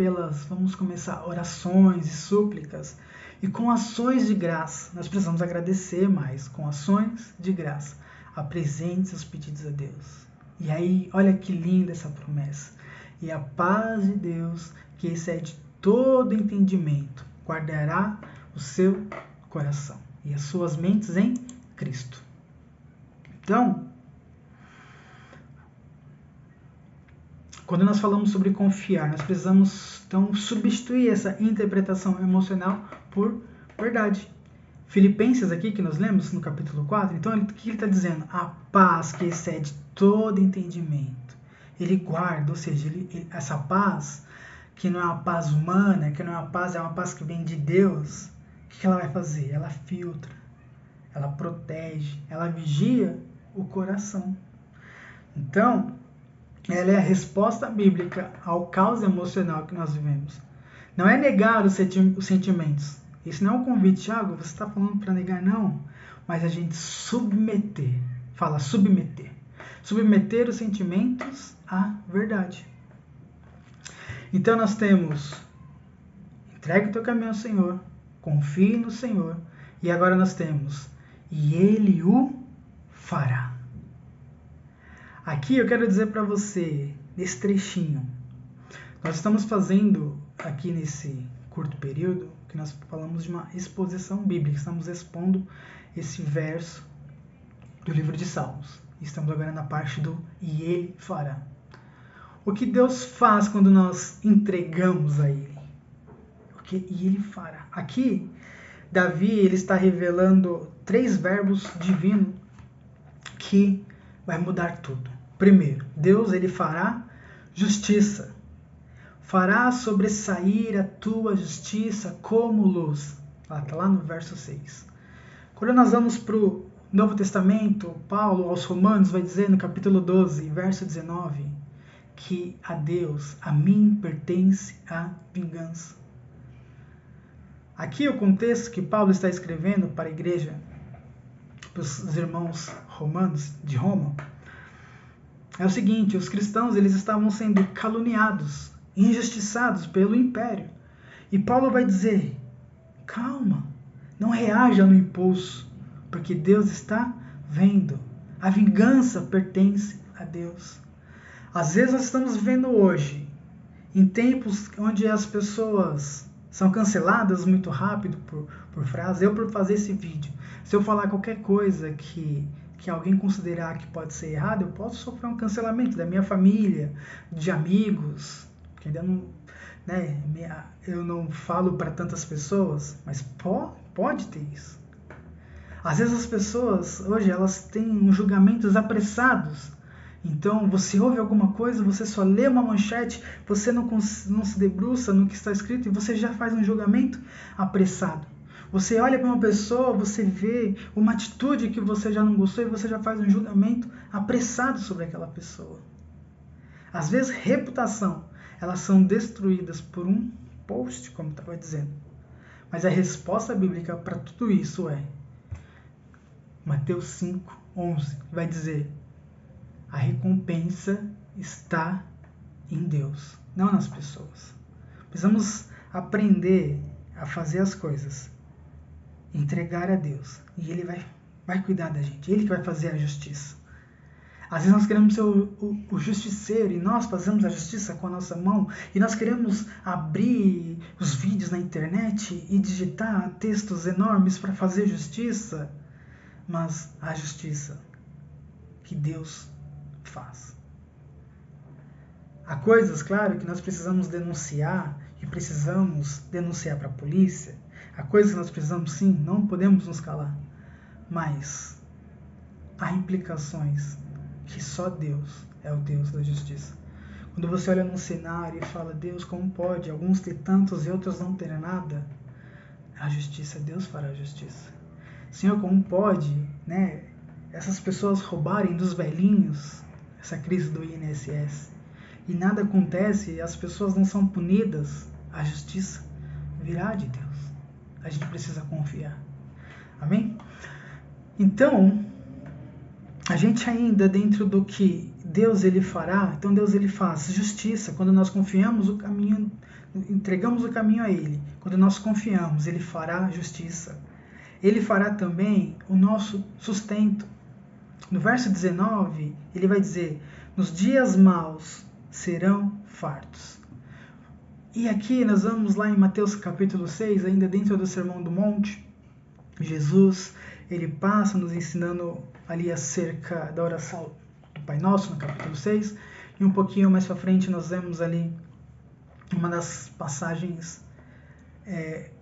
vamos começar, orações e súplicas, e com ações de graça. Nós precisamos agradecer mais, com ações de graça. Apresente seus pedidos a Deus. E aí, olha que linda essa promessa. E a paz de Deus, que excede todo entendimento, guardará o seu coração e as suas mentes em Cristo. Então, quando nós falamos sobre confiar, nós precisamos então substituir essa interpretação emocional por verdade. Filipenses aqui, que nós lemos no capítulo 4, então o que ele está dizendo? A paz que excede todo entendimento. Ele guarda, ou seja, essa paz, que não é uma paz humana, que não é uma paz que vem de Deus, o que ela vai fazer? Ela filtra, ela protege, ela vigia o coração. Então, ela é a resposta bíblica ao caos emocional que nós vivemos. Não é negar os sentimentos. Isso não é um convite, Thiago, você está falando para negar, não. Mas a gente submeter. Fala submeter. Submeter os sentimentos à verdade. Então nós temos: entregue o teu caminho ao Senhor, confie no Senhor. E agora nós temos: e Ele o fará. Aqui eu quero dizer para você, nesse trechinho, nós estamos fazendo aqui nesse curto período, que nós falamos de uma exposição bíblica, estamos expondo esse verso do livro de Salmos. Estamos agora na parte do e Ele fará. O que Deus faz quando nós entregamos a Ele? E Ele fará. Aqui, Davi ele está revelando 3 verbos divinos que vai mudar tudo. Primeiro, Deus ele fará justiça. Fará sobressair a tua justiça como luz. Está lá no verso 6. Quando nós vamos para o Novo Testamento, Paulo aos Romanos vai dizer no capítulo 12, verso 19, que a Deus, a mim pertence a vingança. Aqui o contexto que Paulo está escrevendo para a igreja, para os irmãos romanos de Roma, é o seguinte: os cristãos eles estavam sendo caluniados, injustiçados pelo império. E Paulo vai dizer: calma, não reaja no impulso, porque Deus está vendo. A vingança pertence a Deus. Às vezes nós estamos vivendo hoje em tempos onde as pessoas são canceladas muito rápido por frases. Eu, por fazer esse vídeo, se eu falar qualquer coisa que alguém considerar que pode ser errado, eu posso sofrer um cancelamento da minha família, de amigos, que ainda não, né, eu não falo para tantas pessoas, mas pode ter isso. Às vezes as pessoas hoje elas têm julgamentos apressados. Então você ouve alguma coisa, você só lê uma manchete, você não se debruça no que está escrito e você já faz um julgamento apressado. Você olha para uma pessoa, você vê uma atitude que você já não gostou e você já faz um julgamento apressado sobre aquela pessoa. Às vezes, reputação, elas são destruídas por um post, como estava dizendo. Mas a resposta bíblica para tudo isso é Mateus 5:11, vai dizer: a recompensa está em Deus, não nas pessoas. Precisamos aprender a fazer as coisas, entregar a Deus, e Ele vai cuidar da gente, Ele que vai fazer a justiça. Às vezes nós queremos ser o justiceiro, e nós fazemos a justiça com a nossa mão, e nós queremos abrir os vídeos na internet e digitar textos enormes para fazer justiça, mas a justiça que Deus faz. Há coisas, claro, que nós precisamos denunciar, e precisamos denunciar para a polícia. Há coisas que nós precisamos, sim, não podemos nos calar. Mas há implicações que só Deus é o Deus da justiça. Quando você olha num cenário e fala: Deus, como pode alguns ter tantos e outros não terem nada? A justiça, Deus fará a justiça. Senhor, como pode, né, essas pessoas roubarem dos velhinhos, essa crise do INSS, e nada acontece e as pessoas não são punidas? A justiça virá de Deus. A gente precisa confiar. Amém? Então, a gente ainda dentro do que Deus ele fará, então Deus ele faz justiça quando nós confiamos o caminho, entregamos o caminho a Ele. Quando nós confiamos, Ele fará justiça. Ele fará também o nosso sustento. No verso 19, ele vai dizer: nos dias maus serão fartos. E aqui nós vamos lá em Mateus capítulo 6, ainda dentro do Sermão do Monte, Jesus ele passa nos ensinando ali acerca da oração do Pai Nosso, no capítulo 6, e um pouquinho mais para frente nós vemos ali uma das passagens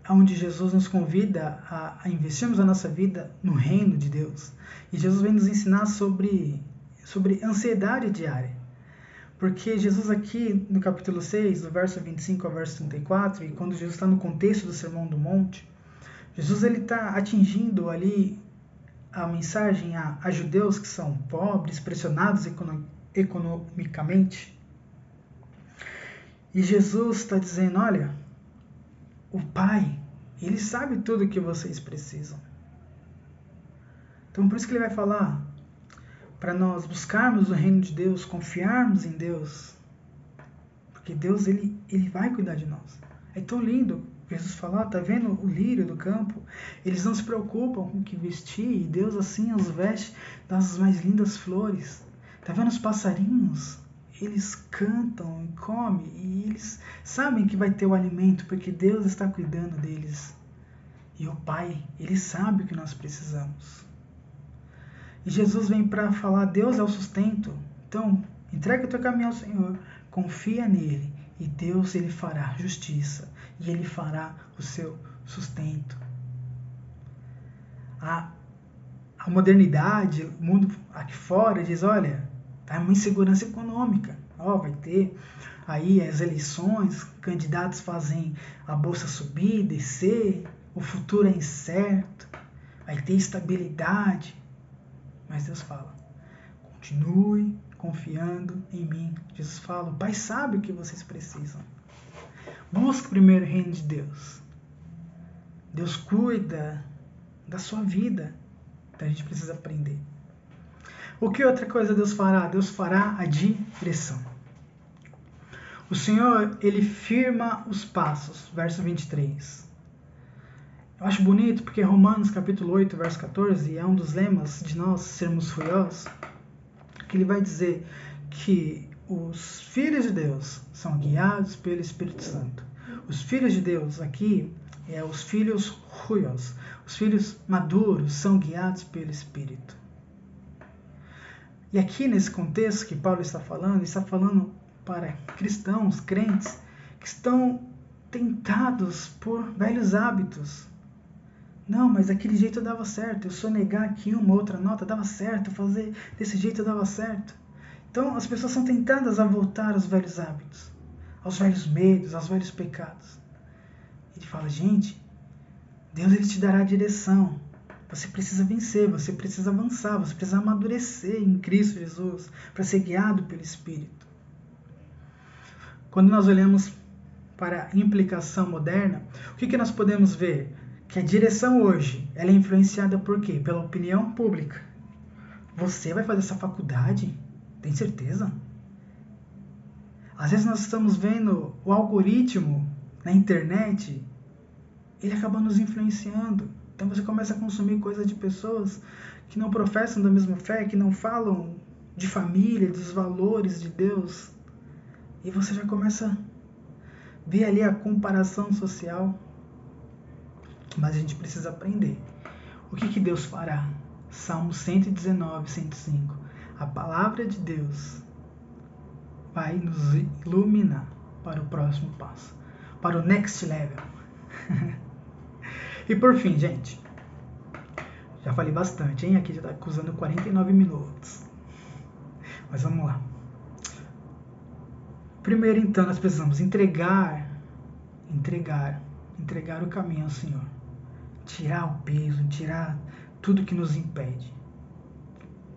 onde Jesus nos convida a investirmos a nossa vida no reino de Deus. E Jesus vem nos ensinar sobre ansiedade diária. Porque Jesus aqui no capítulo 6, do verso 25 ao verso 34, e quando Jesus está no contexto do Sermão do Monte, Jesus está atingindo ali a mensagem a judeus que são pobres, pressionados economicamente. E Jesus está dizendo: olha, o Pai, Ele sabe tudo o que vocês precisam. Então por isso que Ele vai falar para nós buscarmos o reino de Deus, confiarmos em Deus. Porque Deus, Ele vai cuidar de nós. É tão lindo Jesus falar, tá vendo o lírio do campo? Eles não se preocupam com o que vestir, e Deus assim os veste das mais lindas flores. Tá vendo os passarinhos? Eles cantam e comem, e eles sabem que vai ter o alimento, porque Deus está cuidando deles. E o Pai, Ele sabe o que nós precisamos. E Jesus vem para falar: Deus é o sustento. Então, entrega o teu caminho ao Senhor, confia nele, e Deus ele fará justiça, e Ele fará o seu sustento. A modernidade, o mundo aqui fora diz: olha, tá uma insegurança econômica. Vai ter aí as eleições, candidatos fazem a bolsa subir, descer, o futuro é incerto, vai ter estabilidade. Mas Deus fala: continue confiando em mim. Jesus fala: o Pai sabe o que vocês precisam. Busque primeiro o reino de Deus. Deus cuida da sua vida. Então a gente precisa aprender. O que outra coisa Deus fará? Deus fará a direção. O Senhor, Ele firma os passos. Verso 23. Eu acho bonito porque Romanos capítulo 8, verso 14, é um dos lemas de nós sermos furiosos, que ele vai dizer que os filhos de Deus são guiados pelo Espírito Santo. Os filhos de Deus aqui os filhos ruios, os filhos maduros são guiados pelo Espírito. E aqui nesse contexto que Paulo está falando para cristãos, crentes, que estão tentados por velhos hábitos. Não, mas daquele jeito dava certo, eu sonegar aqui uma outra nota dava certo, fazer desse jeito dava certo. Então as pessoas são tentadas a voltar aos velhos hábitos, aos velhos medos, aos velhos pecados. Ele fala: gente, Deus ele te dará a direção. Você precisa vencer, você precisa avançar, você precisa amadurecer em Cristo Jesus para ser guiado pelo Espírito. Quando nós olhamos para a implicação moderna, o que nós podemos ver? Que a direção hoje ela é influenciada por quê? Pela opinião pública. Você vai fazer essa faculdade? Tem certeza? Às vezes nós estamos vendo o algoritmo na internet, ele acaba nos influenciando. Então você começa a consumir coisas de pessoas que não professam da mesma fé, que não falam de família, dos valores de Deus. E você já começa a ver ali a comparação social. Mas a gente precisa aprender. O que Deus fará? Salmo 119, 105. A palavra de Deus vai nos iluminar para o próximo passo, para o next level. E por fim, gente, já falei bastante, hein? Aqui já está acusando 49 minutos. Mas vamos lá. Primeiro, então, nós precisamos entregar o caminho ao Senhor. Tirar o peso, tirar tudo que nos impede.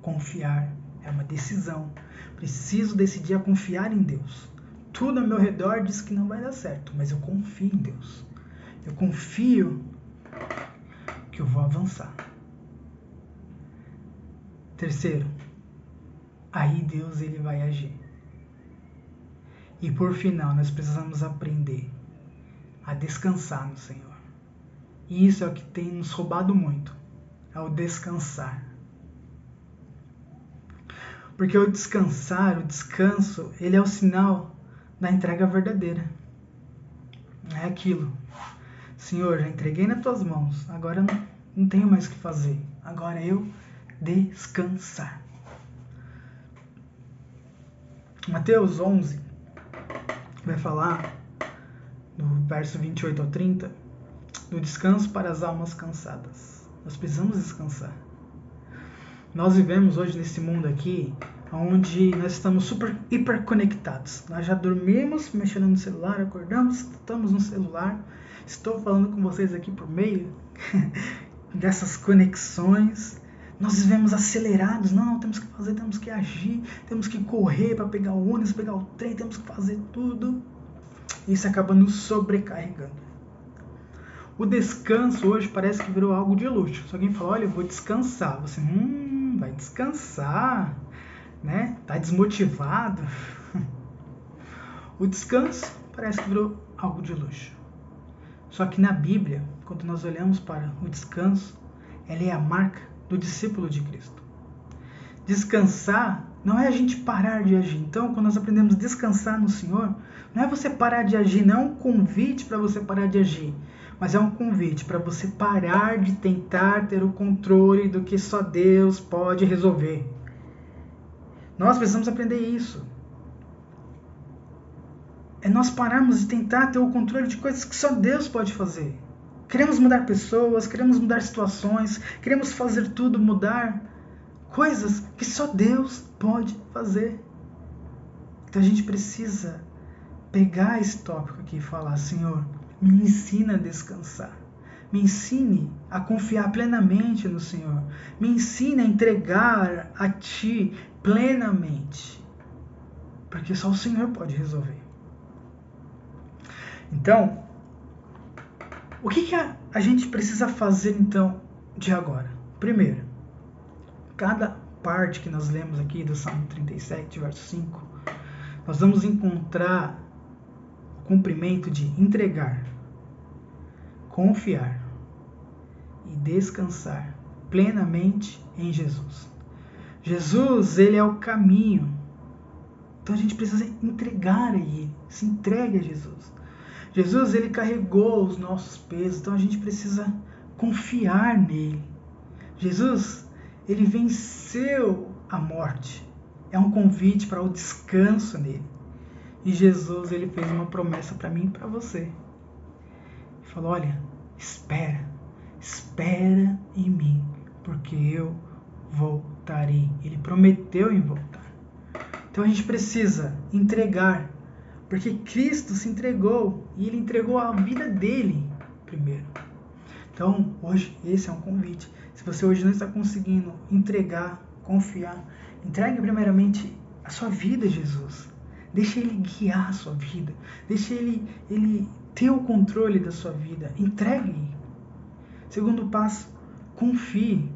Confiar é uma decisão. Preciso decidir a confiar em Deus. Tudo ao meu redor diz que não vai dar certo, mas eu confio em Deus. Eu confio que eu vou avançar. Terceiro, aí Deus ele vai agir. E por final, nós precisamos aprender a descansar no Senhor. E isso é o que tem nos roubado muito, é o descansar. Porque o descansar, o descanso, ele é o sinal da entrega verdadeira. É aquilo. Senhor, já entreguei nas tuas mãos, agora não tenho mais o que fazer. Agora eu descansar. Mateus 11 vai falar, no verso 28 ao 30, do descanso para as almas cansadas. Nós precisamos descansar. Nós vivemos hoje nesse mundo aqui, onde nós estamos super hiperconectados. Nós já dormimos mexendo no celular, acordamos, estamos no celular. Estou falando com vocês aqui por meio dessas conexões. Nós vivemos acelerados. Não, temos que fazer, temos que agir, temos que correr para pegar o ônibus, pegar o trem, temos que fazer tudo. Isso acaba nos sobrecarregando. O descanso hoje parece que virou algo de luxo. Se alguém fala, olha, eu vou descansar. Você, vai descansar, né? Tá desmotivado. O descanso parece que virou algo de luxo. Só que na Bíblia, quando nós olhamos para o descanso, ela é a marca do discípulo de Cristo. Descansar não é a gente parar de agir. Então, quando nós aprendemos a descansar no Senhor, não é você parar de agir, não é um convite para você parar de agir, mas é um convite para você parar de tentar ter o controle do que só Deus pode resolver. Nós precisamos aprender isso. É nós pararmos de tentar ter o controle de coisas que só Deus pode fazer. Queremos mudar pessoas, queremos mudar situações, queremos fazer tudo mudar. Coisas que só Deus pode fazer. Então a gente precisa pegar esse tópico aqui e falar, Senhor, me ensina a descansar. Me ensine a confiar plenamente no Senhor. Me ensine a entregar a Ti plenamente. Porque só o Senhor pode resolver. Então, o que a gente precisa fazer então de agora? Primeiro, cada parte que nós lemos aqui do Salmo 37, verso 5, nós vamos encontrar o cumprimento de entregar, confiar e descansar plenamente em Jesus. Jesus, ele é o caminho. Então a gente precisa entregar a Ele, se entregue a Jesus. Jesus, ele carregou os nossos pesos, então a gente precisa confiar nele. Jesus, ele venceu a morte. É um convite para o descanso nele. E Jesus, ele fez uma promessa para mim e para você. Ele falou, olha, espera em mim, porque eu voltarei. Ele prometeu em voltar. Então a gente precisa entregar, porque Cristo se entregou e ele entregou a vida dele primeiro. Então, hoje, esse é um convite. Se você hoje não está conseguindo entregar, confiar, entregue primeiramente a sua vida a Jesus. Deixe ele guiar a sua vida. Deixe ele ter o controle da sua vida. Entregue. Segundo passo, confie.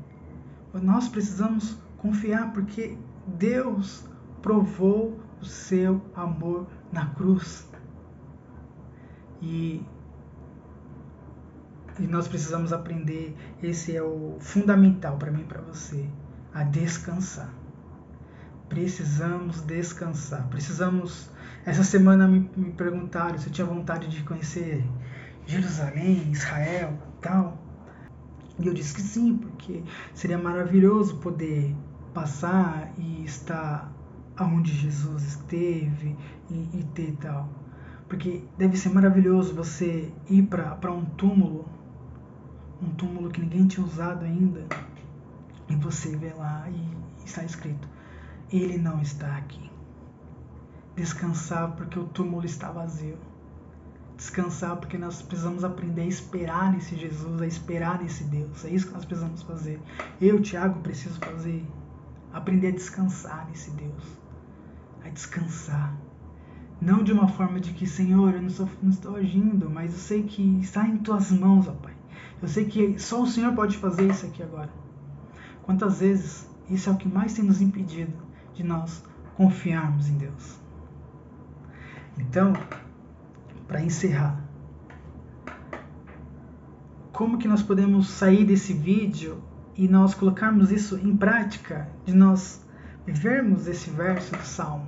Nós precisamos confiar porque Deus provou o seu amor na cruz. E nós precisamos aprender, esse é o fundamental para mim e para você, a descansar. Precisamos descansar. Essa semana me perguntaram se eu tinha vontade de conhecer Jerusalém, Israel, tal. E eu disse que sim, porque seria maravilhoso poder passar e estar aonde Jesus esteve e ter tal. Porque deve ser maravilhoso você ir para um túmulo que ninguém tinha usado ainda, e você vê lá e está escrito, ele não está aqui. Descansar porque o túmulo está vazio. Descansar porque nós precisamos aprender a esperar nesse Jesus, a esperar nesse Deus. É isso que nós precisamos fazer. Eu, Tiago, preciso fazer. Aprender a descansar nesse Deus. A descansar. Não de uma forma de que, Senhor, eu não estou agindo, mas eu sei que está em tuas mãos, ó Pai. Eu sei que só o Senhor pode fazer isso aqui agora. Quantas vezes isso é o que mais tem nos impedido de nós confiarmos em Deus. Então, para encerrar, como que nós podemos sair desse vídeo e nós colocarmos isso em prática, de nós vivermos esse verso do Salmo?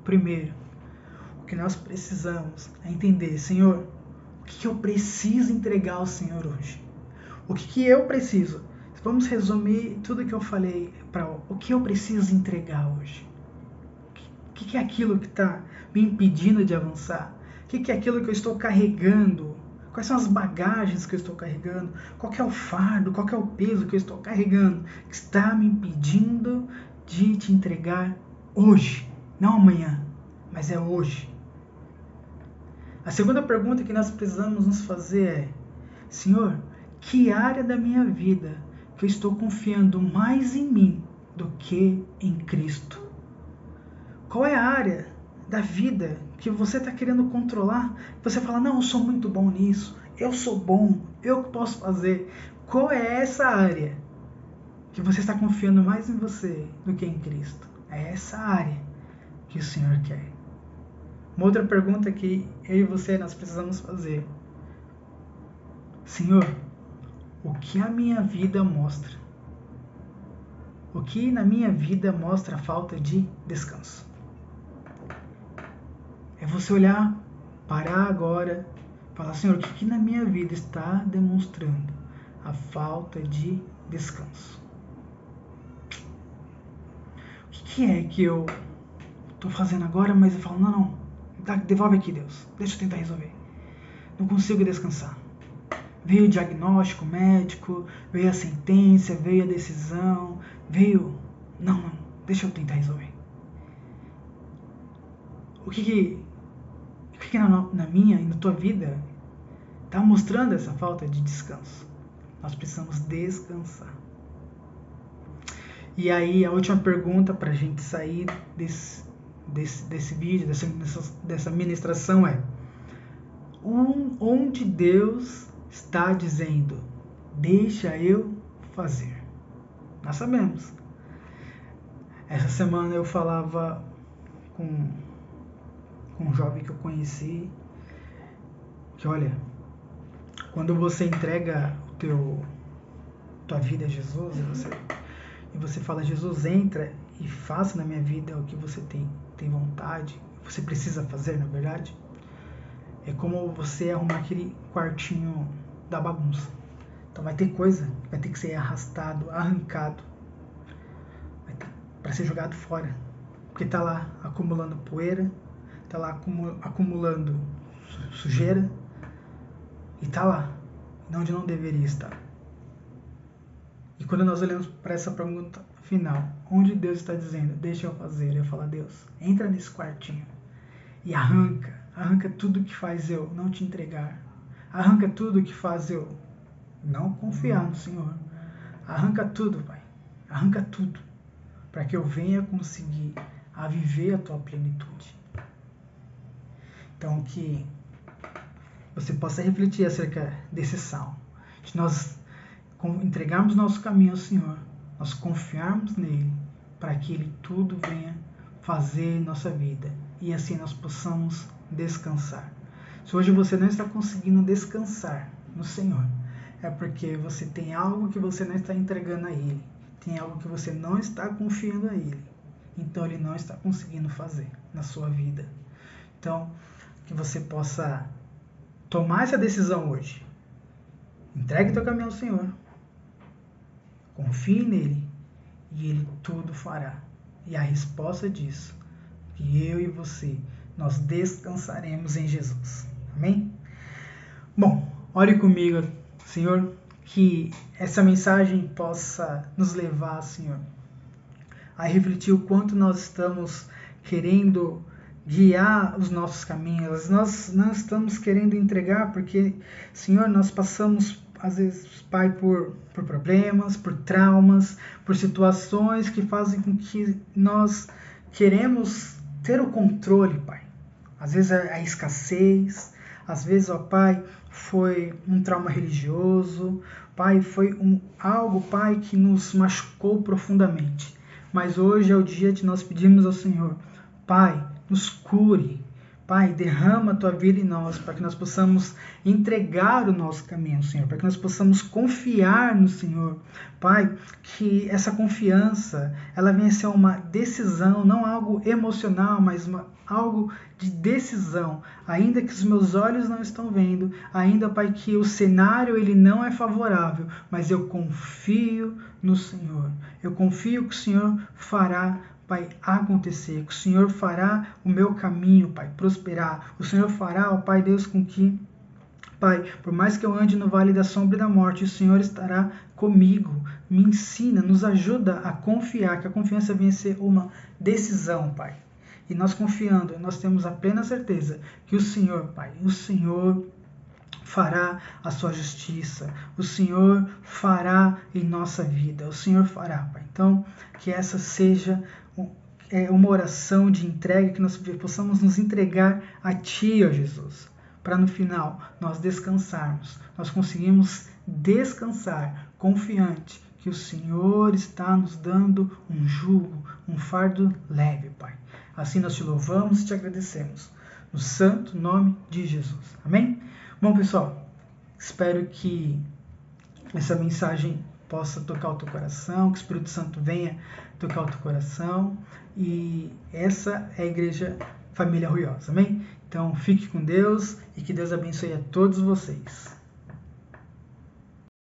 Primeiro, o que nós precisamos é entender, Senhor, o que eu preciso entregar ao Senhor hoje? O que eu preciso? Vamos resumir tudo que eu falei para o que eu preciso entregar hoje. O que é aquilo que está me impedindo de avançar? O que é aquilo que eu estou carregando? Quais são as bagagens que eu estou carregando? Qual é o fardo? Qual é o peso que eu estou carregando que está me impedindo de te entregar hoje? Não amanhã, mas é hoje. A segunda pergunta que nós precisamos nos fazer é: Senhor, que área da minha vida que eu estou confiando mais em mim do que em Cristo? Qual é a área da vida que você está querendo controlar? Você fala, não, eu sou muito bom nisso, eu sou bom, eu que posso fazer. Qual é essa área que você está confiando mais em você do que em Cristo? É essa área que o Senhor quer. Uma outra pergunta que eu e você nós precisamos fazer: Senhor, o que a minha vida mostra? O que na minha vida mostra a falta de descanso? É você olhar, parar agora, falar, Senhor, o que na minha vida está demonstrando a falta de descanso? O que é que eu estou fazendo agora, mas eu falo, não, devolve aqui, Deus, deixa eu tentar resolver. Não consigo descansar. Veio o diagnóstico médico, veio a sentença, veio a decisão, veio... Não, deixa eu tentar resolver. O que na minha e na tua vida está mostrando essa falta de descanso? Nós precisamos descansar. E aí a última pergunta para a gente sair desse vídeo, dessa ministração é: onde Deus está dizendo, deixa eu fazer? Nós sabemos. Essa semana eu falava com um jovem que eu conheci, que olha, quando você entrega tua vida a Jesus, e você fala, Jesus, entra e faça na minha vida o que você tem vontade, você precisa fazer, na verdade, é como você arrumar aquele quartinho da bagunça. Então vai ter coisa que vai ter que ser arrastado, arrancado, para ser jogado fora, porque está lá acumulando poeira, está lá acumulando sujeira, e está lá, onde não deveria estar. E quando nós olhamos para essa pergunta final, onde Deus está dizendo, deixa eu fazer, eu falo, Deus, entra nesse quartinho e arranca tudo que faz eu não te entregar, arranca tudo que faz eu não confiar no Senhor, arranca tudo, Pai, arranca tudo, para que eu venha conseguir a viver a tua plenitude. Então, que você possa refletir acerca desse salmo, de nós entregarmos nosso caminho ao Senhor, nós confiarmos nele, para que ele tudo venha fazer em nossa vida, e assim nós possamos descansar. Se hoje você não está conseguindo descansar no Senhor, é porque você tem algo que você não está entregando a Ele, tem algo que você não está confiando a Ele, então Ele não está conseguindo fazer na sua vida. Então, que você possa tomar essa decisão hoje. Entregue teu caminho ao Senhor, confie nele, e Ele tudo fará. E a resposta disso, que eu e você, nós descansaremos em Jesus. Amém? Bom, ore comigo, Senhor, que essa mensagem possa nos levar, Senhor, a refletir o quanto nós estamos querendo guiar os nossos caminhos. Nós não estamos querendo entregar porque, Senhor, nós passamos, às vezes, Pai, por problemas, por traumas, por situações que fazem com que nós queremos ter o controle, Pai. Às vezes a escassez, às vezes, ó Pai, foi um trauma religioso, Pai, foi algo, Pai, que nos machucou profundamente. mas hoje é o dia de nós pedirmos ao Senhor, Pai, nos cure. Pai, derrama a Tua vida em nós, para que nós possamos entregar o nosso caminho, Senhor, para que nós possamos confiar no Senhor. Pai, que essa confiança, ela venha a ser uma decisão, não algo emocional, mas algo de decisão. Ainda que os meus olhos não estão vendo, ainda, Pai, que o cenário ele não é favorável, mas eu confio no Senhor. Eu confio que o Senhor fará, Pai, acontecer, que o Senhor fará o meu caminho, Pai, prosperar. O Senhor fará, ó Pai Deus, com que, Pai, por mais que eu ande no vale da sombra e da morte, o Senhor estará comigo. Me ensina, nos ajuda a confiar, que a confiança venha a ser uma decisão, Pai. E nós confiando, nós temos a plena certeza que o Senhor, Pai, o Senhor fará a sua justiça, o Senhor fará em nossa vida, o Senhor fará, Pai. Então, que essa seja uma oração de entrega, que nós possamos nos entregar a Ti, ó Jesus, para no final nós descansarmos, nós conseguimos descansar confiante que o Senhor está nos dando um jugo, um fardo leve, Pai. Assim nós Te louvamos e Te agradecemos, no santo nome de Jesus. Amém? Bom, pessoal, espero que essa mensagem possa tocar o teu coração, que o Espírito Santo venha tocar o teu coração. E essa é a Igreja Família Ruiosa, amém? Então, fique com Deus e que Deus abençoe a todos vocês.